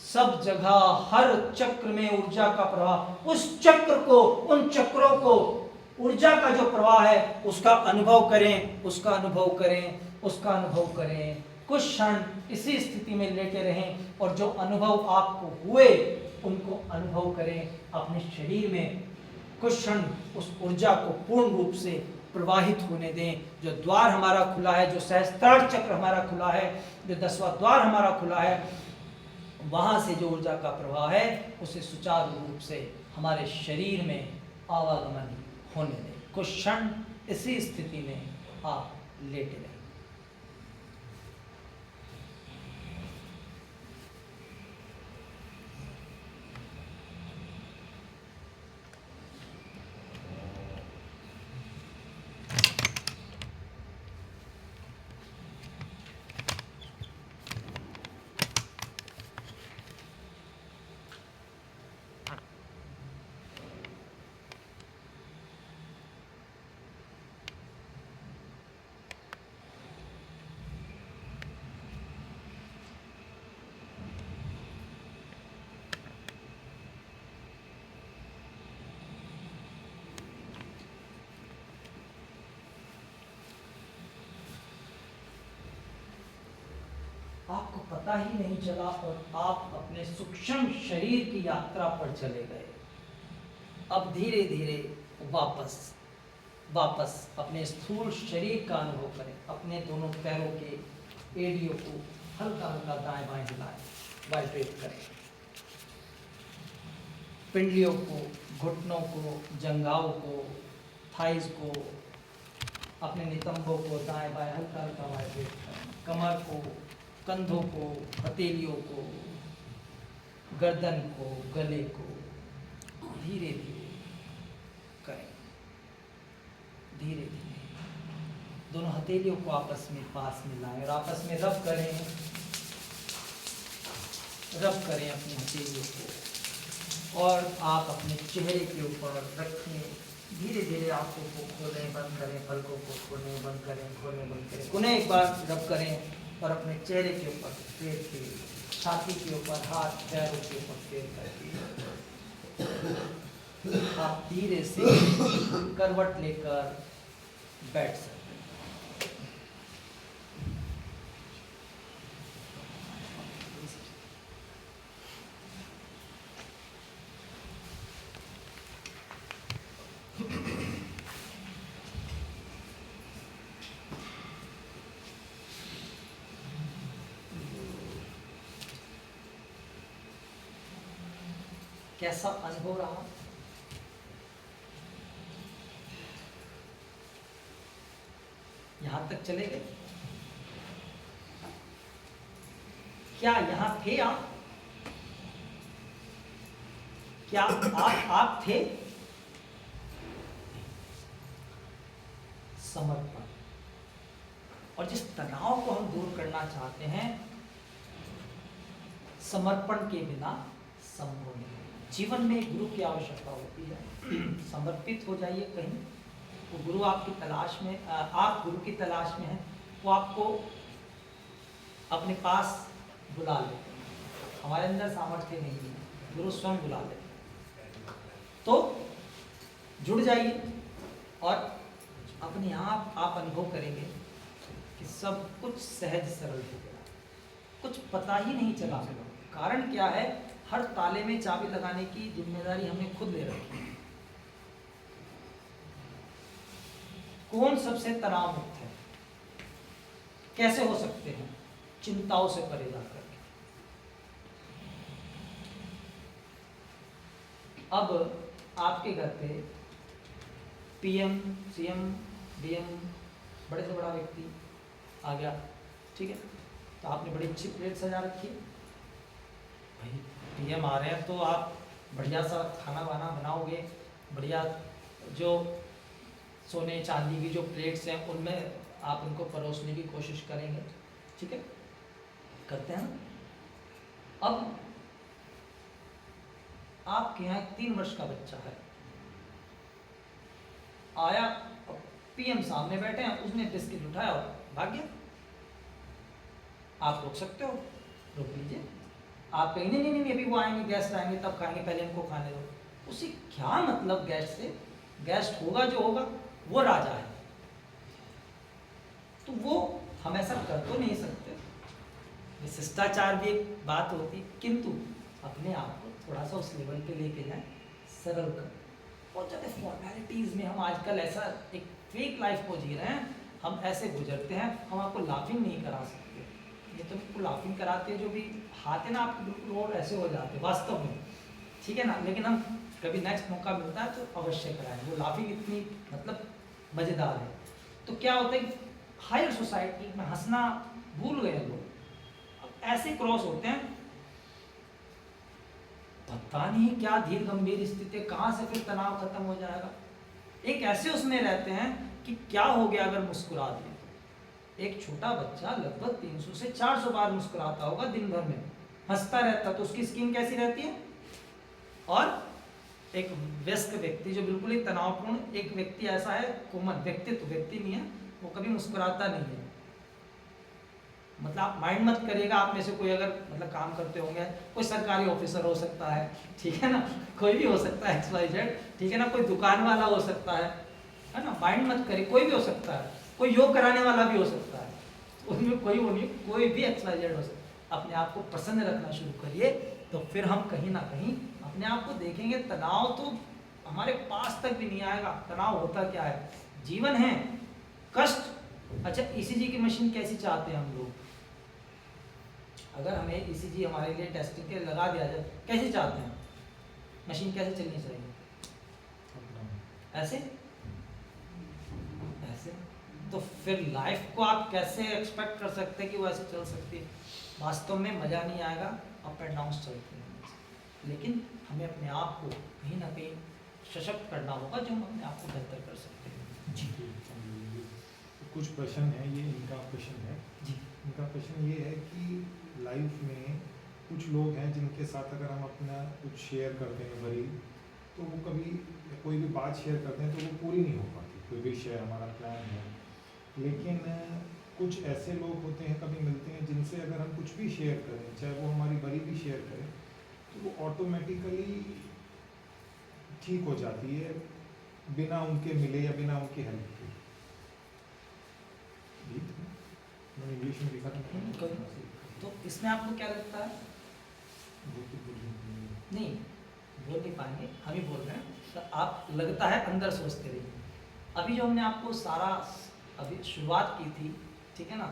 सब जगह हर चक्र में ऊर्जा का प्रवाह। उस चक्र को, उन चक्रों को, ऊर्जा का जो प्रवाह है उसका अनुभव करें, उसका अनुभव करें, उसका अनुभव करें। कुछ क्षण इसी स्थिति में लेटे रहें और जो अनुभव आपको हुए उनको अनुभव करें अपने शरीर में। कुछ क्षण उस ऊर्जा को पूर्ण रूप से प्रवाहित होने दें। जो द्वार हमारा खुला है, जो सहस्त्रार चक्र हमारा खुला है, जो 10वां द्वार हमारा खुला है, वहां से जो ऊर्जा का प्रवाह है उसे सुचारू रूप से हमारे शरीर में आवागमन होने दें। कुछ क्षण इसी स्थिति में आप लेटे रहें। आपको पता ही नहीं चला और आप अपने सूक्ष्म शरीर की यात्रा पर चले गए। अब धीरे धीरे वापस अपने स्थूल शरीर का अनुभव करें। अपने दोनों पैरों के एड़ियों को हल्का हल्का दाएं बाएं हिलाएं, वाइब्रेट करें। पिंडलियों को, घुटनों को, जंघाओं को, थाइज को, अपने नितंबों को दाएं बाएं हल्का हल्का वाइब्रेट करें। कमर को, कंधों को, हथेलियों को, गर्दन को, गले को धीरे धीरे करें। धीरे धीरे दोनों हथेलियों को आपस में पास मिलाएं और आपस में रब करें अपनी हथेलियों को, और आप अपने चेहरे के ऊपर रखें। धीरे धीरे आंखों को खोलें, बंद करें, पलकों को खोलें, बंद करें, खोलें, बंद करें। उन्हें एक बार रब करें और अपने चेहरे के ऊपर, पेट के, छाती के ऊपर, हाथ पैरों के ऊपर फेर करके आप धीरे से करवट लेकर बैठ सकते हैं। कैसा अनुभव रहा? यहां तक चले गए? क्या यहां थे आप? क्या आप थे? समर्पण। और जिस तनाव को हम दूर करना चाहते हैं, समर्पण के बिना संभव नहीं। जीवन में गुरु की आवश्यकता होती है। समर्पित हो जाइए कहीं, वो गुरु आपकी तलाश में, आप गुरु की तलाश में हैं, वो आपको अपने पास बुला लेते हैं। हमारे अंदर सामर्थ्य नहीं है, गुरु स्वयं बुला लेते हैं। तो जुड़ जाइए और अपने आप अनुभव करेंगे कि सब कुछ सहज सरल हो गया, कुछ पता ही नहीं चला। कारण क्या है? हर ताले में चाबी लगाने की जिम्मेदारी हमने खुद ले रखी है। कौन सबसे तनाव मुक्त है? कैसे हो सकते हैं? चिंताओं से परे जाकर के। अब आपके घर पे पीएम, सीएम, डीएम, बड़े से बड़ा व्यक्ति आ गया, ठीक है, तो आपने बड़ी अच्छी प्लेट सजा रखी है। भाई पीएम आ रहे हैं तो आप बढ़िया सा खाना वाना बनाओगे, बढ़िया जो सोने चांदी की जो प्लेट्स हैं उनमें आप उनको परोसने की कोशिश करेंगे, ठीक है, करते हैं ना। अब आपके यहाँ 3 वर्ष का बच्चा है, आया, पीएम सामने बैठे हैं, उसने बिस्किट उठाया और भाग गया। आप रोक सकते हो? रोक लीजिए। आप कहेंगे नहीं नहीं नहीं अभी वो आएंगे, गेस्ट आएंगे तब खाएंगे, पहले इनको खाने दो। उसे क्या मतलब गेस्ट से? गेस्ट होगा जो होगा, वो राजा है, तो वो हम ऐसा कर तो नहीं सकते। ये शिष्टाचार भी एक बात होती, किंतु अपने आप को थोड़ा सा उस लेवल पे लेके जाए, सरल कर। और ज़्यादा फॉर्मेलिटीज़ में हम आजकल ऐसा एक फेक लाइफ को जी रहे हैं, हम ऐसे गुजरते हैं, हम आपको लाफिंग नहीं करा सकते। ये तो बिल्कुल लाफिंग कराते हैं, जो भी हाथ है ना आपके बिल्कुल और ऐसे हो जाते हैं वास्तव में, ठीक है ना। लेकिन हम कभी नेक्स्ट मौका मिलता है तो अवश्य कराएं। वो लाफिंग इतनी मतलब मज़ेदार है। तो क्या होता है, हायर सोसाइटी में हंसना भूल गए लोग, अब ऐसे क्रॉस होते हैं, पता नहीं क्या धीर गंभीर स्थिति, कहाँ से फिर तनाव खत्म हो जाएगा। एक ऐसे उसमें रहते हैं कि क्या हो गया अगर मुस्कुरा दिए। एक छोटा बच्चा लगभग 300 से 400 बार मुस्कुराता होगा दिन भर में, हंसता रहता, तो उसकी स्किन कैसी रहती है। और एक वयस्क व्यक्ति जो बिल्कुल ही तनावपूर्ण, एक व्यक्ति ऐसा है, कोमल व्यक्तित्व, व्यक्ति नहीं है, वो कभी मुस्कुराता नहीं है। मतलब आप माइंड मत करिएगा, आप में से कोई अगर मतलब काम करते होंगे, कोई सरकारी ऑफिसर हो सकता है, ठीक है ना, कोई भी हो सकता है XYZ, ठीक है ना, कोई दुकान वाला हो सकता है ना, माइंड मत करिए, कोई भी हो सकता है, कोई योग कराने वाला भी हो सकता है, उनमें कोई वो नहीं, कोई भी XYZ हो सकता है। अपने आप को प्रसन्न रखना शुरू करिए, तो फिर हम कहीं ना कहीं अपने आप को देखेंगे। तनाव तो हमारे पास तक भी नहीं आएगा। तनाव होता क्या है, जीवन है, कष्ट। अच्छा ECG की मशीन कैसी चाहते हैं हम लोग? अगर हमें ECG हमारे लिए टेस्टिंग के लगा दिया जाए, कैसे चाहते हैं? मशीन कैसे चलनी चाहिए? ऐसे ऐसे। तो फिर लाइफ को आप कैसे एक्सपेक्ट कर सकते हैं कि वो ऐसे चल सकती है? वास्तव में मज़ा नहीं आएगा, अप एंड डाउन चलते हैं। लेकिन हमें अपने आप को कहीं ना कहीं सशक्त करना होगा, जो हम अपने आप को बेहतर कर सकते हैं। जी कुछ प्रश्न है, ये इनका प्रश्न है जी। इनका प्रश्न ये है कि लाइफ में कुछ लोग हैं जिनके साथ अगर हम अपना कुछ शेयर करते हैं बड़ी, तो वो कभी कोई भी बात शेयर करते हैं तो वो पूरी नहीं हो पाती। कोई विषय हमारा प्लान है, लेकिन कुछ ऐसे लोग होते हैं, कभी मिलते हैं, जिनसे अगर हम कुछ भी शेयर करें, चाहे वो हमारी बड़ी भी शेयर करें, तो वो ऑटोमेटिकली ठीक हो जाती है, बिना उनके मिले या बिना उनकी हेल्प के। मैंने इंग्लिश में लिखा था। तो इसमें आपको क्या लगता है? नहीं बोल नहीं पाएंगे, हम ही बोल रहे हैं, तो आप लगता है अंदर सोचते रहिए। अभी जो हमने आपको सारा अभी शुरुआत की थी, ठीक है ना,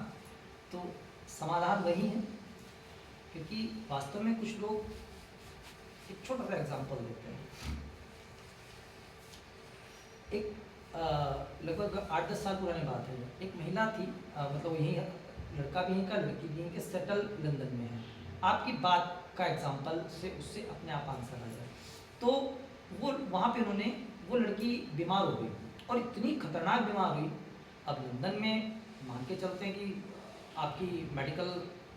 तो समाधान वही है। क्योंकि वास्तव में कुछ लोग, एक छोटा सा एग्जांपल देते हैं। एक लगभग 8-10 साल पुरानी बात है। एक महिला थी, मतलब यही लड़का भी यहीं का, लड़की भी यहीं के, सेटल लंदन में है। आपकी बात का एग्जांपल से उससे अपने आप आंसर आ जाए। तो वो वहाँ पे उन्होंने, वो लड़की बीमार हो गई और इतनी खतरनाक बीमार हुई। अब लंदन में मान के चलते हैं कि आपकी मेडिकल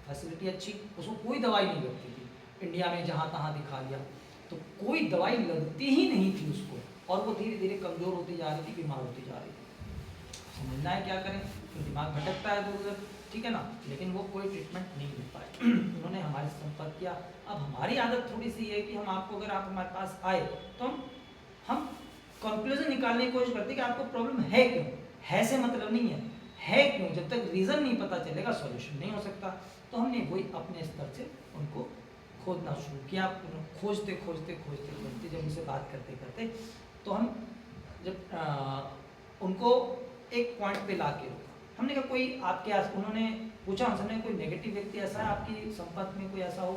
फैसिलिटी अच्छी, उसको कोई दवाई नहीं लगती थी। इंडिया में जहाँ तहाँ दिखा लिया, तो कोई दवाई लगती ही नहीं थी उसको, और वो धीरे धीरे कमज़ोर होती जा रही थी, बीमार होती जा रही थी। समझना है क्या करें, तो दिमाग भटकता है इधर उधर, ठीक है ना, लेकिन वो कोई ट्रीटमेंट नहीं मिल पाए। उन्होंने हमारे संपर्क किया। अब हमारी आदत थोड़ी सी है कि हम आपको, अगर आप हमारे पास आए तो हम कंक्लूजन निकालने की कोशिश करते हैं कि आपको प्रॉब्लम है क्यों। है से मतलब नहीं है क्यों। जब तक रीज़न नहीं पता चलेगा सॉल्यूशन नहीं हो सकता। तो हमने वही अपने स्तर से उनको खोजना शुरू किया। खोजते खोजते खोजते खोजते जब उनसे बात करते करते, तो हम जब उनको एक पॉइंट पे ला के रोका। हमने कहा कोई आपके आस, उन्होंने पूछा हमसे कोई नेगेटिव व्यक्ति ऐसा है आपकी संपर्क में कोई ऐसा हो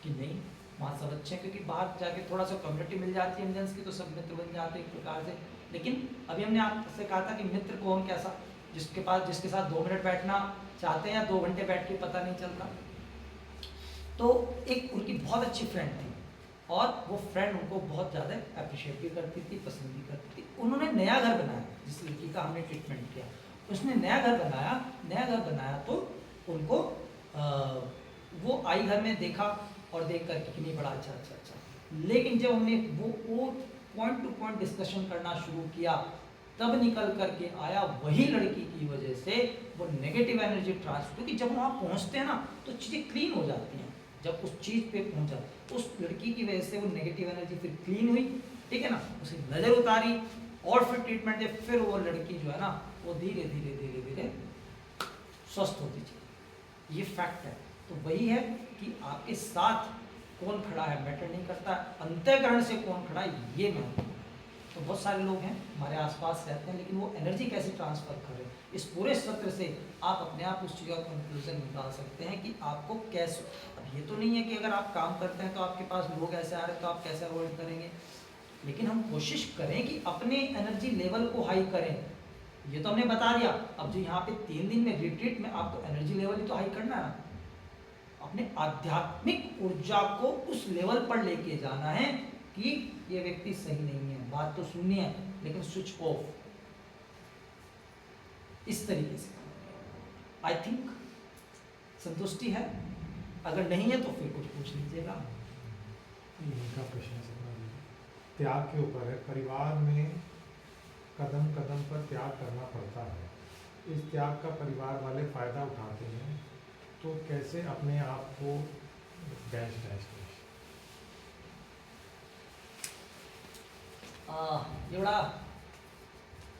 कि नहीं, वहाँ सब अच्छे हैं, क्योंकि बाहर जाके थोड़ा सा कम्युनिटी मिल जाती है इंडियंस की तो सब मित्र बन जाते हैं एक प्रकार से। लेकिन अभी हमने आपसे कहा था कि मित्र कौन कैसा, जिसके साथ 2 मिनट बैठना चाहते हैं या 2 घंटे बैठ के पता नहीं चलता। तो एक उनकी बहुत अच्छी फ्रेंड थी और वो फ्रेंड उनको बहुत ज़्यादा अप्रिशिएट भी करती थी, पसंद भी करती थी। उन्होंने नया घर बनाया, जिस लड़की का हमने ट्रीटमेंट किया उसने नया घर बनाया तो उनको वो आई घर में देखा और देख कर कि नहीं बड़ा अच्छा। लेकिन जब हमने वो पॉइंट टू पॉइंट डिस्कशन करना शुरू किया तब निकल करके आया वही लड़की की वजह से वो नेगेटिव एनर्जी ट्रांसफर, क्योंकि जब वहाँ पहुँचते हैं ना तो चीज़ें क्लीन हो जाती हैं। जब उस चीज़ पे पहुँचा तो उस लड़की की वजह से वो नेगेटिव एनर्जी फिर क्लीन हुई, ठीक है ना, उसे नज़र उतारी और फिर ट्रीटमेंट दे, फिर वो लड़की जो है ना वो धीरे धीरे स्वस्थ होती चली। ये फैक्ट है। तो वही है कि आपके साथ कौन खड़ा है मैटर नहीं करता, अंतःकरण से कौन खड़ा है ये महत्वपूर्ण है। तो बहुत सारे लोग हैं हमारे आसपास रहते हैं, लेकिन वो एनर्जी कैसे ट्रांसफ़र कर रहे हैं, इस पूरे सत्र से आप अपने आप उस चीज़ का कंक्लूजन निकाल सकते हैं कि आपको कैसे। अब ये तो नहीं है कि अगर आप काम करते हैं तो आपके पास लोग ऐसे आ रहे हैं तो आप कैसे अवॉइड करेंगे, लेकिन हम कोशिश करें कि अपने एनर्जी लेवल को हाई करें। ये तो हमने बता दिया। अब जो यहाँ पे 3 दिन में रिट्रीट में आपको एनर्जी लेवल ही तो हाई करना है, अपने आध्यात्मिक ऊर्जा को उस लेवल पर लेके जाना है कि ये व्यक्ति सही नहीं है, बात तो सुननी है लेकिन स्विच ऑफ, इस तरीके से। आई थिंक संतुष्टि है, अगर नहीं है तो फिर कुछ पूछ लीजिएगा। इनका प्रश्न त्याग के ऊपर है। परिवार में कदम कदम पर त्याग करना पड़ता है, इस त्याग का परिवार वाले फायदा उठाते हैं, तो कैसे अपने आप को डैश डैश डैश। ये बड़ा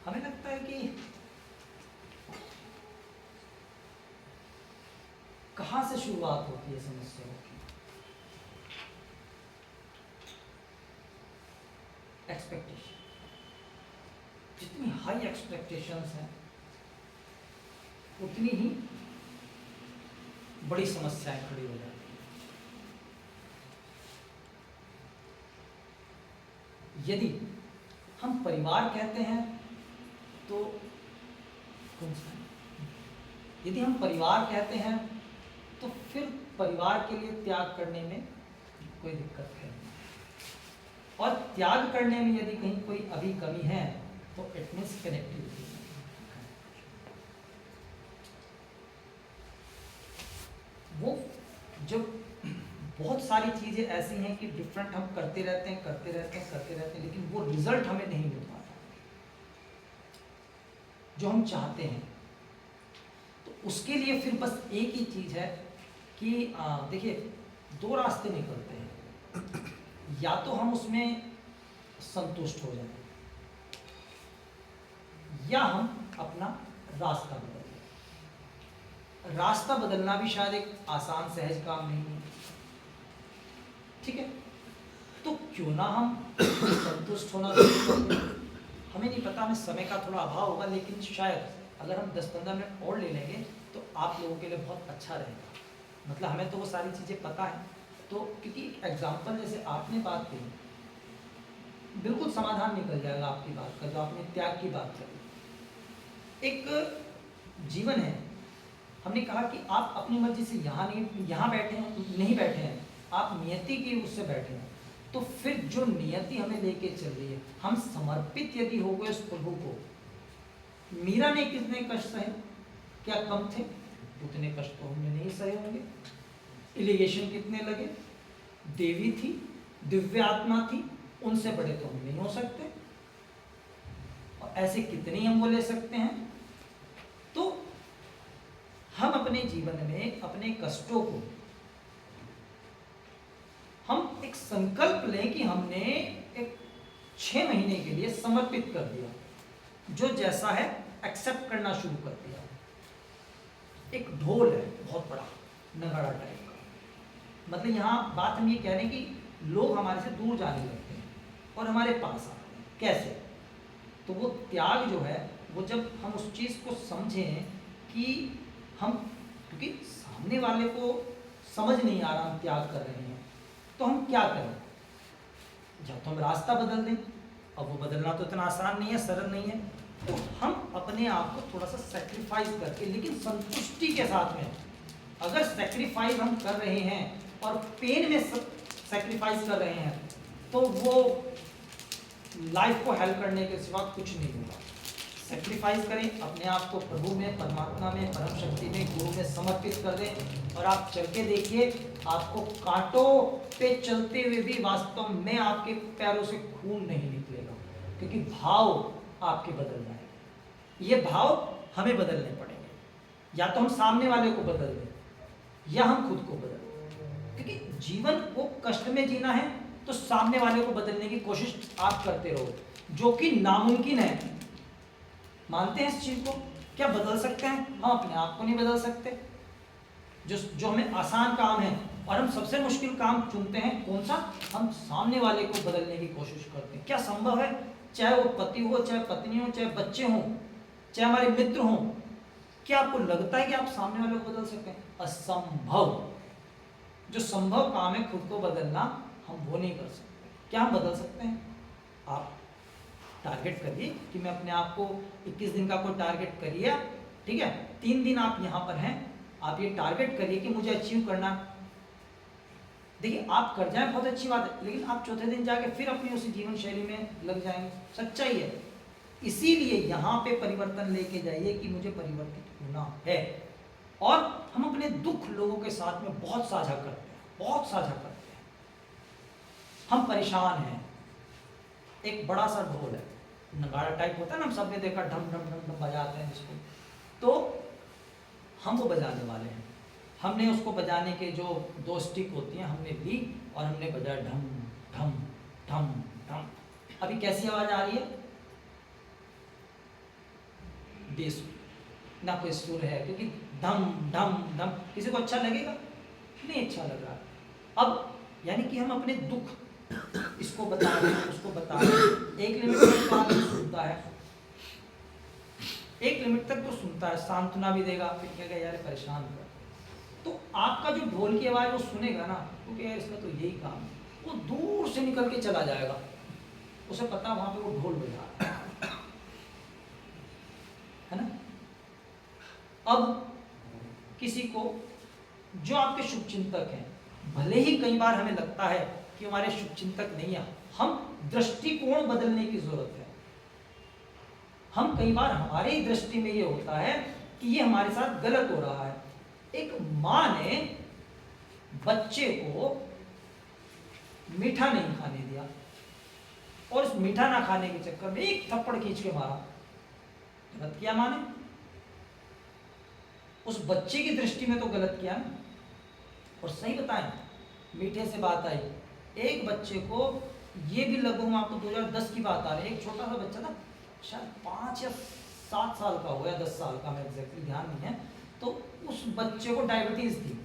हमें लगता है कि कहाँ से शुरुआत होती है समस्याओं की। एक्सपेक्टेशन, जितनी हाई एक्सपेक्टेशंस हैं उतनी ही बड़ी समस्याएं खड़ी हो जाती हैं। यदि हम परिवार कहते हैं तो कौन सा, यदि हम परिवार कहते हैं तो फिर परिवार के लिए त्याग करने में कोई दिक्कत है, और त्याग करने में यदि कहीं कोई अभी कमी है तो इट मीन्स कनेक्टिविटी। वो जब बहुत सारी चीज़ें ऐसी हैं कि डिफरेंट हम करते रहते हैं, लेकिन वो रिजल्ट हमें नहीं मिल पाता जो हम चाहते हैं। तो उसके लिए फिर बस एक ही चीज़ है कि देखिए 2 रास्ते निकलते हैं, या तो हम उसमें संतुष्ट हो जाएं या हम अपना रास्ता बदल दें। रास्ता बदलना भी शायद एक आसान सहज काम नहीं है, ठीक है, तो क्यों ना हम संतुष्ट होना शुरू कर दें। हमें नहीं पता, हमें समय का थोड़ा अभाव होगा, लेकिन शायद अगर हम 10-15 मिनट और ले लेंगे तो आप लोगों के लिए बहुत अच्छा रहेगा। मतलब हमें तो वो सारी चीज़ें पता है, तो क्योंकि एग्जाम्पल जैसे आपने बात की, बिल्कुल समाधान निकल जाएगा आपकी बात का, जो आपने त्याग की बात करी। एक जीवन है, हमने कहा कि आप अपनी मर्जी से यहाँ बैठे हैं, आप नियति की उससे बैठे हैं, तो फिर जो नियति हमें लेके चल रही है, हम समर्पित यदि हो गए उस प्रभु को। मीरा ने कितने कष्ट सहे, क्या कम थे? उतने कष्ट तो हमने नहीं सहे होंगे। इलिगेशन कितने लगे, देवी थी, दिव्य आत्मा थी, उनसे बड़े तो हम नहीं हो सकते, और ऐसे कितने हम वो ले सकते हैं। तो हम अपने जीवन में अपने कष्टों को हम एक संकल्प लें कि हमने एक 6 महीने के लिए समर्पित कर दिया, जो जैसा है एक्सेप्ट करना शुरू कर दिया। एक ढोल है बहुत बड़ा नगाड़ा टाइप का, मतलब यहाँ बात हम ये कह रहे हैं कि लोग हमारे से दूर जाने लगते हैं और हमारे पास आते हैं। कैसे? तो वो त्याग जो है वो जब हम उस चीज़ को समझें कि हम, क्योंकि सामने वाले को समझ नहीं आ रहा हम त्याग कर रहे हैं, तो हम क्या करें? जब तो हम रास्ता बदल दें, अब वो बदलना तो इतना आसान नहीं है, सरल नहीं है, तो हम अपने आप को थोड़ा सा सेक्रीफाइस करके, लेकिन संतुष्टि के साथ में, अगर सेक्रीफाइस हम कर रहे हैं और पेन में सेक्रीफाइस कर रहे हैं, तो वो लाइफ को हेल्प करने के सिवा कुछ नहीं होगा। सेक्रीफाइस करें, अपने आप को प्रभु में, परमात्मा में, परम शक्ति में, गुरु में समर्पित कर दें और आप चल के देखिए, आपको कांटों पे चलते हुए भी वास्तव में आपके पैरों से खून नहीं निकलेगा, क्योंकि भाव आपके बदल जाएंगे। ये भाव हमें बदलने पड़ेंगे, या तो हम सामने वाले को बदल दें या हम खुद को बदल दें, क्योंकि जीवन को कष्ट में जीना है तो सामने वाले को बदलने की कोशिश आप करते रहो, जो कि नामुमकिन है। मानते हैं इस चीज को? क्या बदल सकते हैं? हम अपने आप को नहीं बदल सकते। जो हमें आसान काम है, और हम सबसे मुश्किल काम चुनते हैं, कौन सा? हम सामने वाले को बदलने की कोशिश करते हैं। क्या संभव है? चाहे वो पति हो, चाहे पत्नी हो, चाहे बच्चे हों, चाहे हमारे मित्र हों, क्या आपको लगता है कि आप सामने वाले को बदल सकते हैं? असंभव। जो संभव काम है खुद को बदलना, हम वो नहीं कर सकते। क्या हम बदल सकते हैं? आप टारगेट करिए कि मैं अपने आप को 21 दिन का कोई टारगेट करिए, ठीक है? 3 दिन आप यहाँ पर हैं, आप ये टारगेट करिए कि मुझे अचीव करना। देखिए, आप कर जाएं बहुत अच्छी बात है, लेकिन आप चौथे दिन जाके फिर अपनी उसी जीवन शैली में लग जाएंगे। सच्चाई है। इसीलिए यहाँ पे परिवर्तन लेके जाइए कि मुझे परिवर्तित होना है। और हम अपने दुख लोगों के साथ में बहुत साझा करते हैं, बहुत साझा करते हैं। हम परेशान हैं, एक बड़ा सा ढोल है, नगाड़ा टाइप होता है ना, हम सब ने देखा, ढम ढम ढम ढम बजाते हैं जिसको, तो हम वो बजाने वाले हैं। हमने उसको बजाने के जो 2 स्टिक होती हैं हमने ली और हमने बजाया ढम ढम ढम ढम। अभी कैसी आवाज आ रही है? बेसुर, ना कोई सुर है, क्योंकि धम ढम ढम। किसी को अच्छा लगेगा? नहीं अच्छा लग रहा। अब यानी कि हम अपने दुख इसको बता रहे हैं, उसको बता रहे हैं। एक लिमिट तक तो आदमी सुनता है, एक लिमिट तक तो सुनता है, सांत्वना भी देगा, फिर कहेगा यार परेशान कर। तो आपका जो ढोल की आवाज वो सुनेगा ना, क्योंकि यार इसका तो यही काम है, वो दूर से निकल के चला जाएगा, उसे पता वहां पे वो ढोल बजा रहा है ना। अब किसी को जो आपके शुभचिंतक हैं, भले ही कई बार हमें लगता है कि हमारे शुभचिंतक नहीं है, हम दृष्टिकोण बदलने की जरूरत है। हम कई बार हमारी ही दृष्टि में ये होता है कि ये हमारे साथ गलत हो रहा है। एक माँ ने बच्चे को मीठा नहीं खाने दिया और उस मीठा ना खाने के चक्कर में एक थप्पड़ खींच के मारा। गलत किया माँ ने, उस बच्चे की दृष्टि में तो गलत किया ना। और सही बताएं, मीठे से बात आई, एक बच्चे को, ये भी लगभग आपको 2010 की बात आ रही है, एक छोटा सा बच्चा था, शायद 5 या 7 साल का हो गया, 10 साल का, मैं एग्जैक्टली ध्यान नहीं है, तो उस बच्चे को डायबिटीज थी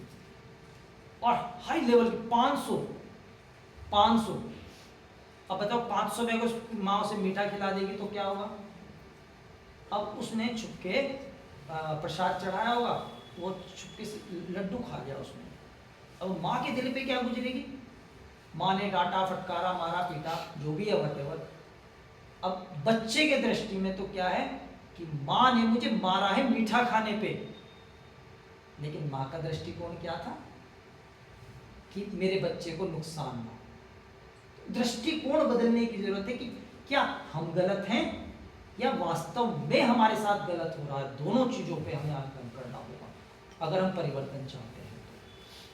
और हाई लेवल की 500। अब बताओ 500 में अगर माँ उसे मीठा खिला देगी तो क्या होगा? अब उसने छुपके प्रसाद चढ़ाया होगा, वो छुपके से लड्डू खा गया उसने। अब माँ के दिल पे क्या गुजरेगी? माँ ने डांटा, फटकारा, मारा, पीटा, जो भी है व्हाटएवर। अब बच्चे के दृष्टि में तो क्या है कि माँ ने मुझे मारा है मीठा खाने पे, लेकिन माँ का दृष्टिकोण क्या था कि मेरे बच्चे को नुकसान ना। दृष्टिकोण बदलने की जरूरत है कि क्या हम गलत हैं या वास्तव में हमारे साथ गलत हो रहा है। दोनों चीजों पे हमें आकलन करना होगा अगर हम परिवर्तन चाहते हैं।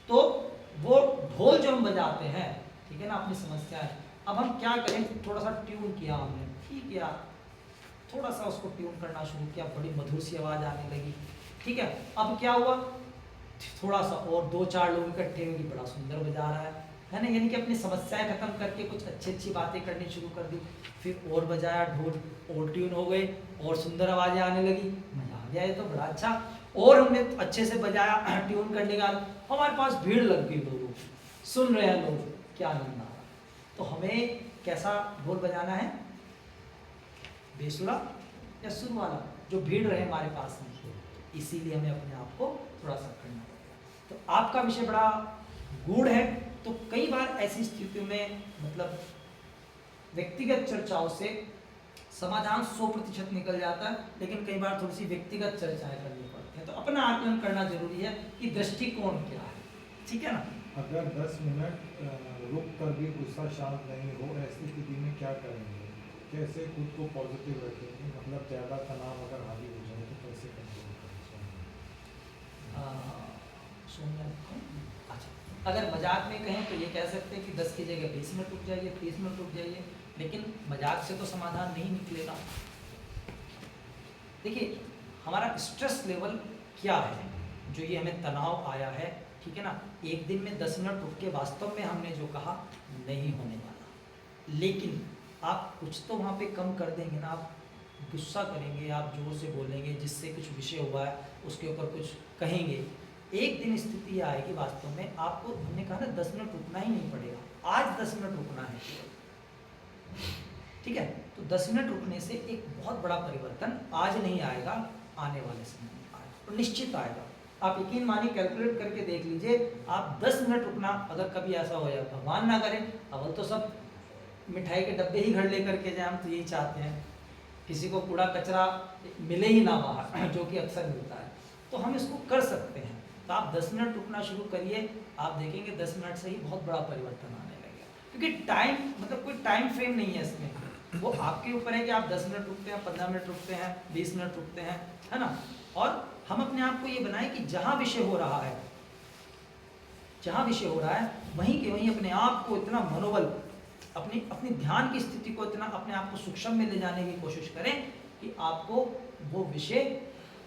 तो वो ढोल जो हम बजाते हैं, ठीक है ना, अपनी समस्याएं, अब हम क्या करें? थोड़ा सा ट्यून किया हमने, ठीक है, थोड़ा सा उसको ट्यून करना शुरू किया, बड़ी मधुर सी आवाज आने लगी, ठीक है। अब क्या हुआ? थोड़ा सा और 2-4 लोग इकट्ठे होंगे, बड़ा सुंदर बजा रहा है ना, यानी कि अपनी समस्याएं खत्म करके कुछ अच्छी बातें करनी शुरू कर दी। फिर और बजाया ढोल, और ट्यून हो गए, और सुंदर आवाजें आने लगी, मजा आ गया, ये तो बड़ा अच्छा। और हमने अच्छे से बजाया, ट्यून करने के बाद हमारे पास भीड़ लग गई, लोग सुन रहे हैं, लोग क्या आनंद आ रहा। तो हमें कैसा ढोल बजाना है? बेसुरा, या शुरू वाला जो भीड़ रहे हमारे पास में, इसीलिए हमें अपने आप को थोड़ा सा करना पड़ेगा। तो आपका विषय बड़ा गूढ़ है, तो कई बार ऐसी स्थितियों में मतलब व्यक्तिगत चर्चाओं से समाधान 100% निकल जाता है, लेकिन कई बार थोड़ी सी व्यक्तिगत चर्चाएं करनी पड़ती हैं। तो अपना आकलन करना जरूरी है कि दृष्टिकोण क्या है, ठीक है ना। अगर 10 मिनट रुक कर भी गुस्सा शांत नहीं हो, ऐसी स्थिति में क्या करेंगे? कैसे खुद को पॉजिटिव रखेंगे? मतलब ज़्यादा तनाव अगर हावी हो जाए तो कैसे कंट्रोल करें? सोनिया अच्छा, अगर मजाक में कहें तो ये कह सकते हैं कि 10 की जगह 20 मिनट रुक जाइए, 30 मिनट रुक जाइए, लेकिन मजाक से तो समाधान नहीं निकलेगा। देखिए हमारा स्ट्रेस लेवल क्या है, जो ये हमें तनाव आया है, ठीक है ना, एक दिन में 10 मिनट रुक के वास्तव में हमने जो कहा नहीं होने वाला, लेकिन आप कुछ तो वहाँ पे कम कर देंगे ना। आप गुस्सा करेंगे, आप जोर से बोलेंगे, जिससे कुछ विषय हुआ है उसके ऊपर कुछ कहेंगे, एक दिन स्थिति ये आएगी वास्तव में आपको, हमने कहा ना 10 मिनट रुकना ही नहीं पड़ेगा, आज 10 मिनट रुकना है केवल, ठीक है। तो 10 मिनट रुकने से एक बहुत बड़ा परिवर्तन आज नहीं आएगा, आने वाले समय में आएगा, और निश्चित आएगा। आप यकीन मानिए, कैलकुलेट करके देख लीजिए, आप 10 मिनट रुकना, अगर कभी ऐसा हो जाए, भगवान ना करें, अव्वल तो सब मिठाई के डब्बे ही घर लेकर के जाए, हम तो यही चाहते हैं, किसी को कूड़ा कचरा मिले ही ना बाहर, जो कि अक्सर मिलता है, तो हम इसको कर सकते हैं। तो आप 10 मिनट रुकना शुरू करिए, आप देखेंगे 10 मिनट से ही बहुत बड़ा परिवर्तन आने लगेगा, क्योंकि टाइम मतलब कोई टाइम फ्रेम नहीं है इसमें, वो आपके ऊपर है कि आप 10 मिनट रुकते हैं, 15 मिनट रुकते हैं, 20 मिनट रुकते हैं, है ना। और हम अपने आप को ये बनाएं कि जहाँ विषय हो रहा है, जहाँ विषय हो रहा है वहीं के वहीं अपने आप को इतना मनोबल, अपनी ध्यान की स्थिति को इतना अपने आप को सूक्ष्म में ले जाने की कोशिश करें कि आपको वो विषय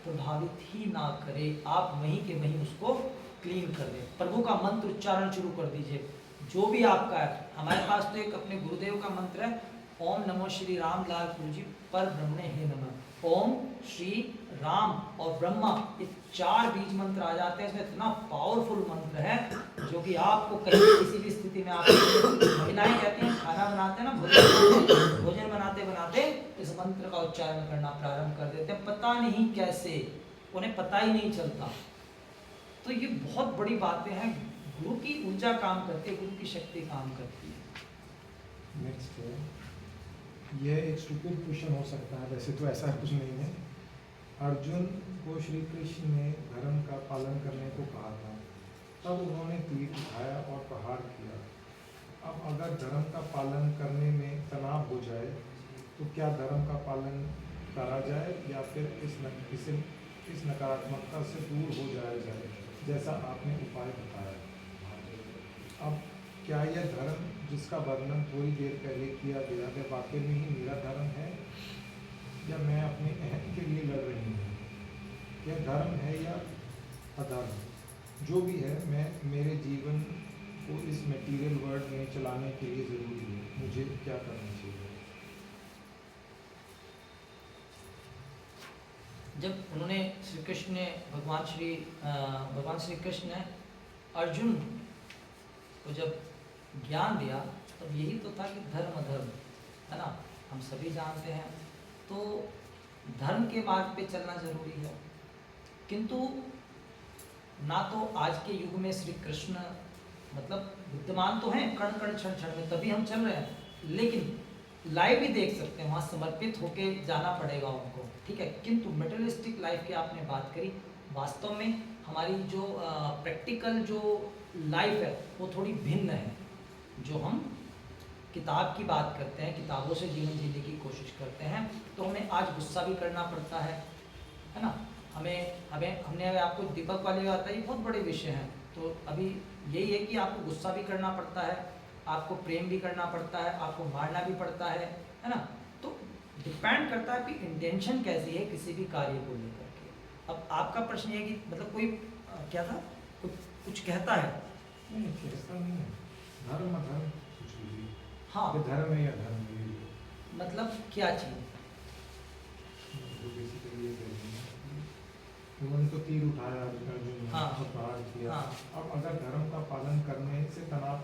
प्रभावित ही ना करे, आप वहीं के वहीं उसको क्लीन कर दें। प्रभु का मंत्र उच्चारण शुरू कर दीजिए, जो भी आपका है। हमारे पास तो एक अपने गुरुदेव का मंत्र है, ओम नमो श्री राम लाल गुरु जी पर ब्रह्मणे हे नमः। ओम श्री राम और ब्रह्मा, ये 4 बीज मंत्र आ जाते हैं, इसमें इतना पावरफुल मंत्र है जो कि आपको कहीं किसी भी स्थिति में, आप महिलाएं कहती हैं खाना बनाते हैं ना, भोजन बनाते बनाते इस मंत्र का उच्चारण करना प्रारंभ कर देते हैं, पता नहीं कैसे, उन्हें पता ही नहीं चलता। तो ये बहुत बड़ी बातें हैं, गुरु की ऊर्जा काम करती है, गुरु की शक्ति काम करती है। नेक्स्ट है, यह एक स्टूपिड क्वेश्चन हो सकता है, वैसे तो ऐसा कुछ नहीं है। अर्जुन को श्री कृष्ण ने धर्म का पालन करने को कहा था, तब उन्होंने तीर उठाया और प्रहार किया। अब अगर धर्म का पालन करने में तनाव हो जाए तो क्या धर्म का पालन करा जाए या फिर इस नकारात्मकता से दूर हो जाया जाए, जैसा आपने उपाय बताया। अब क्या यह धर्म जिसका वर्णन थोड़ी देर पहले किया गया है वाकई में ही मेरा धर्म है, या मैं अपने अहम के लिए लड़ रही हूँ? यह धर्म है या अधर्म, जो भी है, मैं मेरे जीवन को इस मटेरियल वर्ल्ड में चलाने के लिए ज़रूरी है, मुझे क्या करना चाहिए? जब उन्होंने श्री कृष्ण ने भगवान श्री कृष्ण ने अर्जुन को जब ज्ञान दिया, तब तो यही तो था कि धर्म अधर्म, है ना, हम सभी जानते हैं। तो धर्म के मार्ग पे चलना जरूरी है, किंतु ना तो आज के युग में श्री कृष्ण मतलब विद्यमान तो हैं कण कण क्षण क्षण में, तभी हम चल रहे हैं, लेकिन लाइव भी देख सकते हैं, वहाँ समर्पित होके जाना पड़ेगा उनको, ठीक है। किंतु मेटेरियलिस्टिक लाइफ की आपने बात करी, वास्तव में हमारी जो प्रैक्टिकल जो लाइफ है वो थोड़ी भिन्न है। जो हम किताब की बात करते हैं, किताबों से जीवन जीने की कोशिश करते हैं, तो हमें आज गुस्सा भी करना पड़ता है ना। हमने आपको दीपक वाले आता है, ये बहुत बड़े विषय हैं। तो अभी यही है कि आपको गुस्सा भी करना पड़ता है, आपको प्रेम भी करना पड़ता है, आपको मारना भी पड़ता है ना। तो डिपेंड करता है कि इंटेंशन कैसी है किसी भी कार्य को लेकर के। अब आपका प्रश्न ये है कि मतलब कोई क्या था, कुछ कहता है? नहीं, ऐसा नहीं है, धर्म अधर्म कुछ भी। हाँ, ये धर्म है या धर्म है, मतलब क्या चीज़? तो बेसिकली ये कहते हैं कि उन्होंने तो तीर उठाया अर्जुन ने, हाँ, और प्रहार किया। हाँ, अब अगर धर्म का पालन करने से तनाव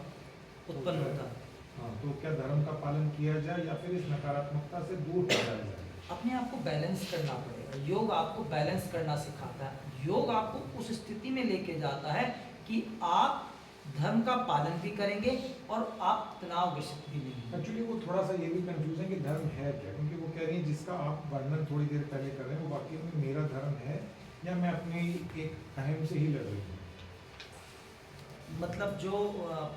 उत्पन्न होता है। हाँ, तो क्या धर्म का पालन किया जाए या फिर इस नकारात्मकता से दूर हो जाया जाए? अपने आप को बैलेंस करना पड़ेगा। योग आपको बैलेंस करना सिखाता है। योग आपको उस स्थिति में लेके जाता है कि आप धर्म का पालन भी करेंगे और आप तनावग्रस्त भी नहीं होंगे। एक्चुअली वो थोड़ा सा ये भी कंफ्यूज है कि धर्म है क्या, क्योंकि वो कह रही है जिसका आप वर्णन थोड़ी देर पहले कर रहे हैं वो वाकई में मेरा धर्म है या मैं अपनी एक अहम से ही लड़ रही हूँ। मतलब जो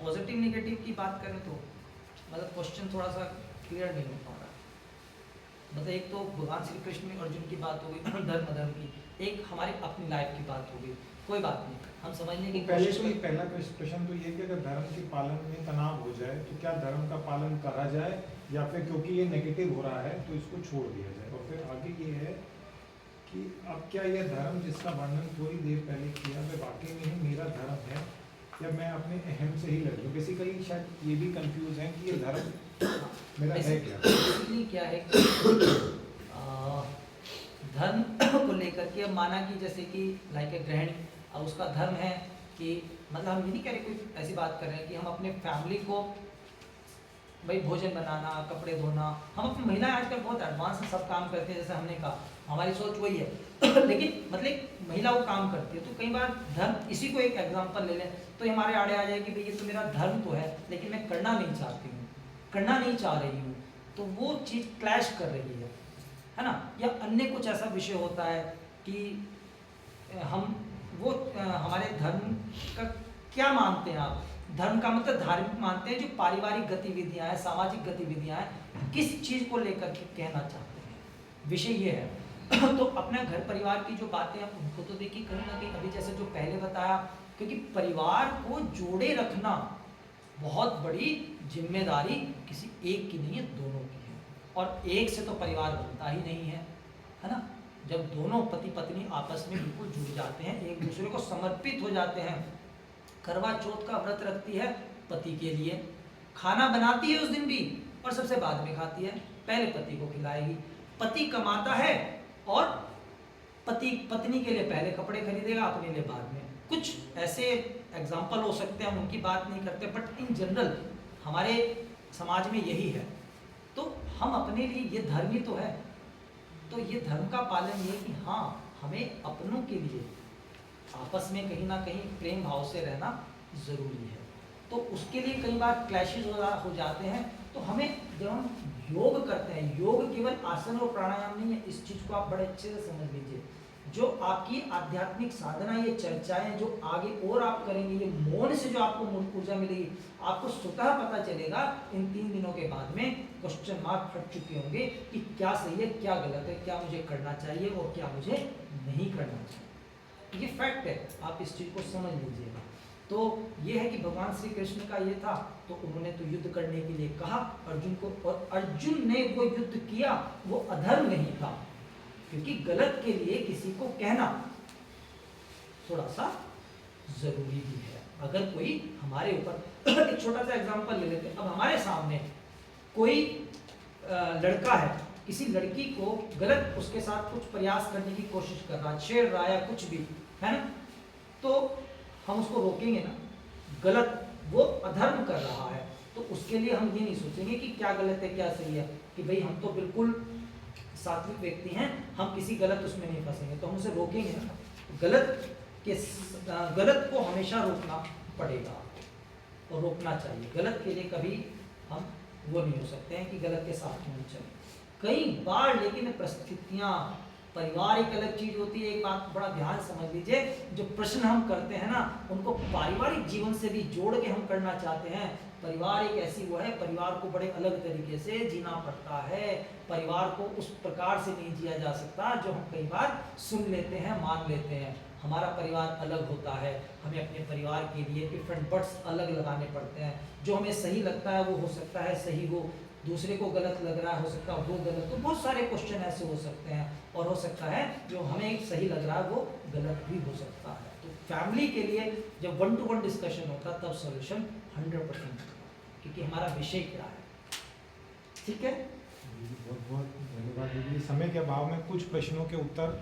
पॉजिटिव नेगेटिव की बात करें तो मतलब क्वेश्चन थोड़ा सा क्लियर नहीं हो पा रहा। मतलब एक तो भगवान श्री कृष्ण में अर्जुन की बात हो गई धर्म अधर्म की, एक हमारी अपनी लाइफ की बात हो गई। कोई बात नहीं, हम समझने की पहले कोशिश तो ये करें। पहला प्रश्न तो ये कि अगर धर्म के पालन में तनाव हो जाए तो क्या धर्म का पालन करा जाए या फिर क्योंकि ये नेगेटिव हो रहा है तो इसको छोड़ दिया जाए। और फिर आगे ये है कि अब क्या यह धर्म जिसका वर्णन थोड़ी देर पहले किया वह वाकई में ही मेरा धर्म है या मैं अपने अहम से ही लड़ रही हूँ। बेसिकली शायद ये भी कंफ्यूज है कि ये धर्म मेरा है क्या। बेसिकली क्या है कि धर्म को लेकर के अब माना कि जैसे कि लाइक ए गृहिणी, अब उसका धर्म है कि मतलब हम ये नहीं कह रहे कोई ऐसी बात कर रहे हैं कि हम अपने फैमिली को भाई भोजन बनाना, कपड़े धोना, हम अपनी महिलाएं आजकल बहुत एडवांस में सब काम करते हैं, जैसे हमने कहा हमारी सोच वही है लेकिन मतलब महिला वो काम करती है। तो कई बार धर्म, इसी को एक एग्जांपल ले लें तो ये हमारे आड़े आ जाए कि भाई ये तो मेरा धर्म तो है लेकिन मैं करना नहीं चाहती हूँ, करना नहीं चाह रही हूँ, तो वो चीज़ क्लैश कर रही है ना। या अन्य कुछ ऐसा विषय होता है कि हम वो हमारे धर्म का क्या मानते हैं आप, धर्म का मतलब धार्मिक मानते हैं, जो पारिवारिक गतिविधियां हैं, सामाजिक गतिविधियां हैं, किस चीज़ को लेकर के कहना चाहते हैं, विषय ये है। तो अपना घर परिवार की जो बातें हैं उनको तो देखिए कहीं ना कहीं अभी जैसे जो पहले बताया, क्योंकि परिवार को जोड़े रखना बहुत बड़ी जिम्मेदारी किसी एक की नहीं है, दोनों की है। और एक से तो परिवार बनता ही नहीं है ना। जब दोनों पति पत्नी आपस में बिल्कुल जुड़ जाते हैं, एक दूसरे को समर्पित हो जाते हैं। करवा चौथ का व्रत रखती है पति के लिए, खाना बनाती है उस दिन भी और सबसे बाद में खाती है, पहले पति को खिलाएगी। पति कमाता है और पति पत्नी के लिए पहले कपड़े खरीदेगा, अपने लिए बाद में। कुछ ऐसे एग्जाम्पल हो सकते हैं, हम उनकी बात नहीं करते, बट इन जनरल हमारे समाज में यही है। तो हम अपने लिए ये धर्म ही तो है, तो ये धर्म का पालन ये कि हाँ हमें अपनों के लिए आपस में कहीं ना कहीं प्रेम भाव से रहना ज़रूरी है। तो उसके लिए कई बार क्लैशेज हो जाते हैं। तो हमें जब हम योग करते हैं, योग केवल आसन और प्राणायाम नहीं है, इस चीज़ को आप बड़े अच्छे से समझ लीजिए। जो आपकी आध्यात्मिक साधना, ये चर्चाएं जो आगे और आप करेंगे, ये मौन से जो आपको ऊर्जा मिलेगी, आपको स्वतः पता चलेगा इन 3 दिनों के बाद में क्वेश्चन मार्क हट चुके होंगे कि क्या सही है, क्या गलत है, क्या मुझे करना चाहिए और क्या मुझे नहीं करना चाहिए। ये फैक्ट है, आप इस चीज़ को समझ लीजिएगा। तो ये है कि भगवान श्री कृष्ण का ये था, तो उन्होंने तो युद्ध करने के लिए कहा अर्जुन को, और अर्जुन ने वो युद्ध किया, वो अधर्म नहीं था, क्योंकि गलत के लिए किसी को कहना थोड़ा सा जरूरी भी है। अगर कोई हमारे ऊपर एक छोटा सा एग्जांपल ले लेते हैं, अब हमारे सामने कोई लड़का है, किसी लड़की को गलत उसके साथ कुछ प्रयास करने की कोशिश कर रहा है, छेड़ रहा है या कुछ भी है ना, तो हम उसको रोकेंगे ना, गलत वो अधर्म कर रहा है, तो उसके लिए हम ये नहीं सोचेंगे कि क्या गलत है क्या सही है, कि भाई हम तो बिल्कुल सात्विक व्यक्ति हैं, हम किसी गलत उसमें नहीं फंसेंगे, तो हम उसे रोकेंगे ना। गलत को हमेशा रोकना पड़ेगा और रोकना चाहिए। गलत के लिए कभी हम वो नहीं हो सकते हैं कि गलत के साथ में चले। कई बार लेकिन परिस्थितियाँ, परिवार एक अलग चीज होती है। एक बात बड़ा ध्यान समझ लीजिए, जो प्रश्न हम करते हैं ना, उनको पारिवारिक जीवन से भी जोड़ के हम करना चाहते हैं। परिवार एक ऐसी वो है, परिवार को बड़े अलग तरीके से जीना पड़ता है, परिवार को उस प्रकार से नहीं जिया जा सकता जो हम कई बार सुन लेते हैं, मान लेते हैं। हमारा परिवार अलग होता है, हमें अपने परिवार के लिए इफ एंड बट्स अलग लगाने पड़ते हैं। जो हमें सही लगता है वो हो सकता है सही हो, दूसरे को गलत लग रहा है हो सकता है वो गलत। तो बहुत सारे क्वेश्चन ऐसे हो सकते हैं, और हो सकता है जो हमें सही लग रहा है वो गलत भी हो सकता है। तो फैमिली के लिए जब 1-to-1 डिस्कशन होता तब सॉल्यूशन 100%, क्योंकि हमारा विषय क्या है। ठीक है, बहुत बहुत धन्यवाद दीदी। समय के अभाव में कुछ प्रश्नों के उत्तर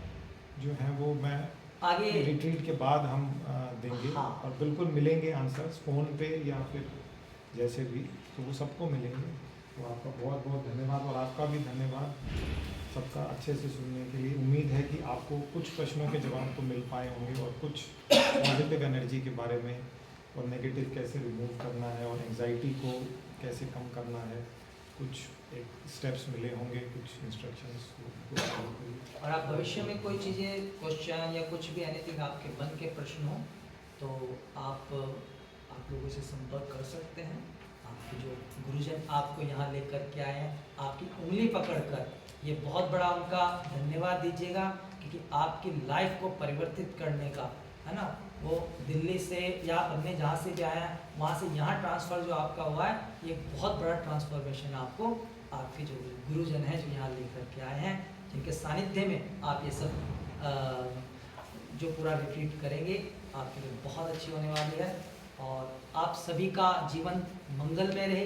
जो हैं वो मैं आगे रिट्रीट के बाद हम देंगे। हाँ। और बिल्कुल मिलेंगे आंसर्स फ़ोन पे या फिर जैसे भी, तो वो सबको मिलेंगे। तो आपका बहुत बहुत धन्यवाद, और आपका भी धन्यवाद। सबका अच्छे से सुनने के लिए। उम्मीद है कि आपको कुछ प्रश्नों के जवाब तो मिल पाए होंगे और कुछ पॉजिटिव एनर्जी के बारे में और नेगेटिव कैसे रिमूव करना है और एंजाइटी को कैसे कम करना है, कुछ एक स्टेप्स मिले होंगे, कुछ इंस्ट्रक्शंस को फॉलो करिए। और आप भविष्य में कोई चीज़ें क्वेश्चन या कुछ भी एनीथिंग आपके मन के प्रश्न हो तो आप लोगों से संपर्क कर सकते हैं। आपके जो गुरुजन आपको यहाँ लेकर के आए हैं, आपकी उंगली पकड़कर, ये बहुत बड़ा उनका धन्यवाद दीजिएगा, क्योंकि आपकी लाइफ को परिवर्तित करने का, है ना, वो दिल्ली से या अन्य जहाँ से भी आया है वहाँ से यहाँ ट्रांसफ़र जो आपका हुआ है, ये बहुत बड़ा ट्रांसफॉर्मेशन आपको आपके जो गुरुजन हैं जो यहाँ लेकर के आए हैं, जिनके सानिध्य में आप ये सब जो पूरा रिट्रीट करेंगे, आपके लिए बहुत अच्छी होने वाली है। और आप सभी का जीवन मंगलमय रहे,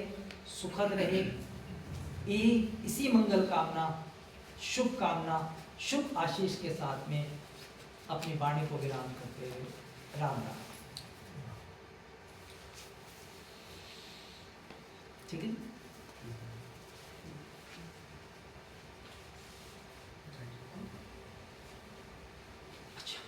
सुखद रहे, इसी मंगल कामना, शुभ कामना, शुभ आशीष के साथ में अपनी वाणी को विराम करते हुए राम राम। ठीक है। अच्छा,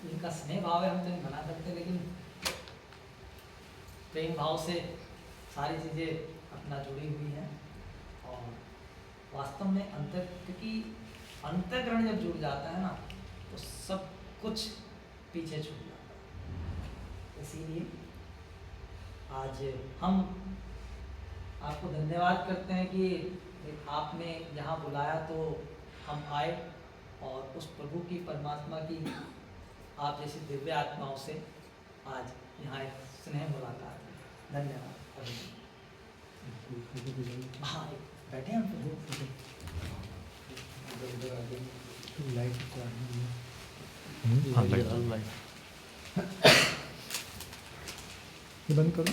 इनका स्नेह भाव है, हम तो नहीं मना करते, लेकिन प्रेम भाव से सारी चीज़ें अपना जुड़ी हुई हैं। और वास्तव में क्योंकि अंतःकरण जब जुड़ जाता है ना तो सब कुछ पीछे छूट जाता है। इसीलिए आज हम आपको धन्यवाद करते हैं कि आपने यहाँ बुलाया तो हम आए, और उस प्रभु की, परमात्मा की, आप जैसी दिव्य आत्माओं से आज यहाँ एक स्नेह मुलाकात है। धन्यवाद। हाँ, बैठे हम लाइट बंद करो।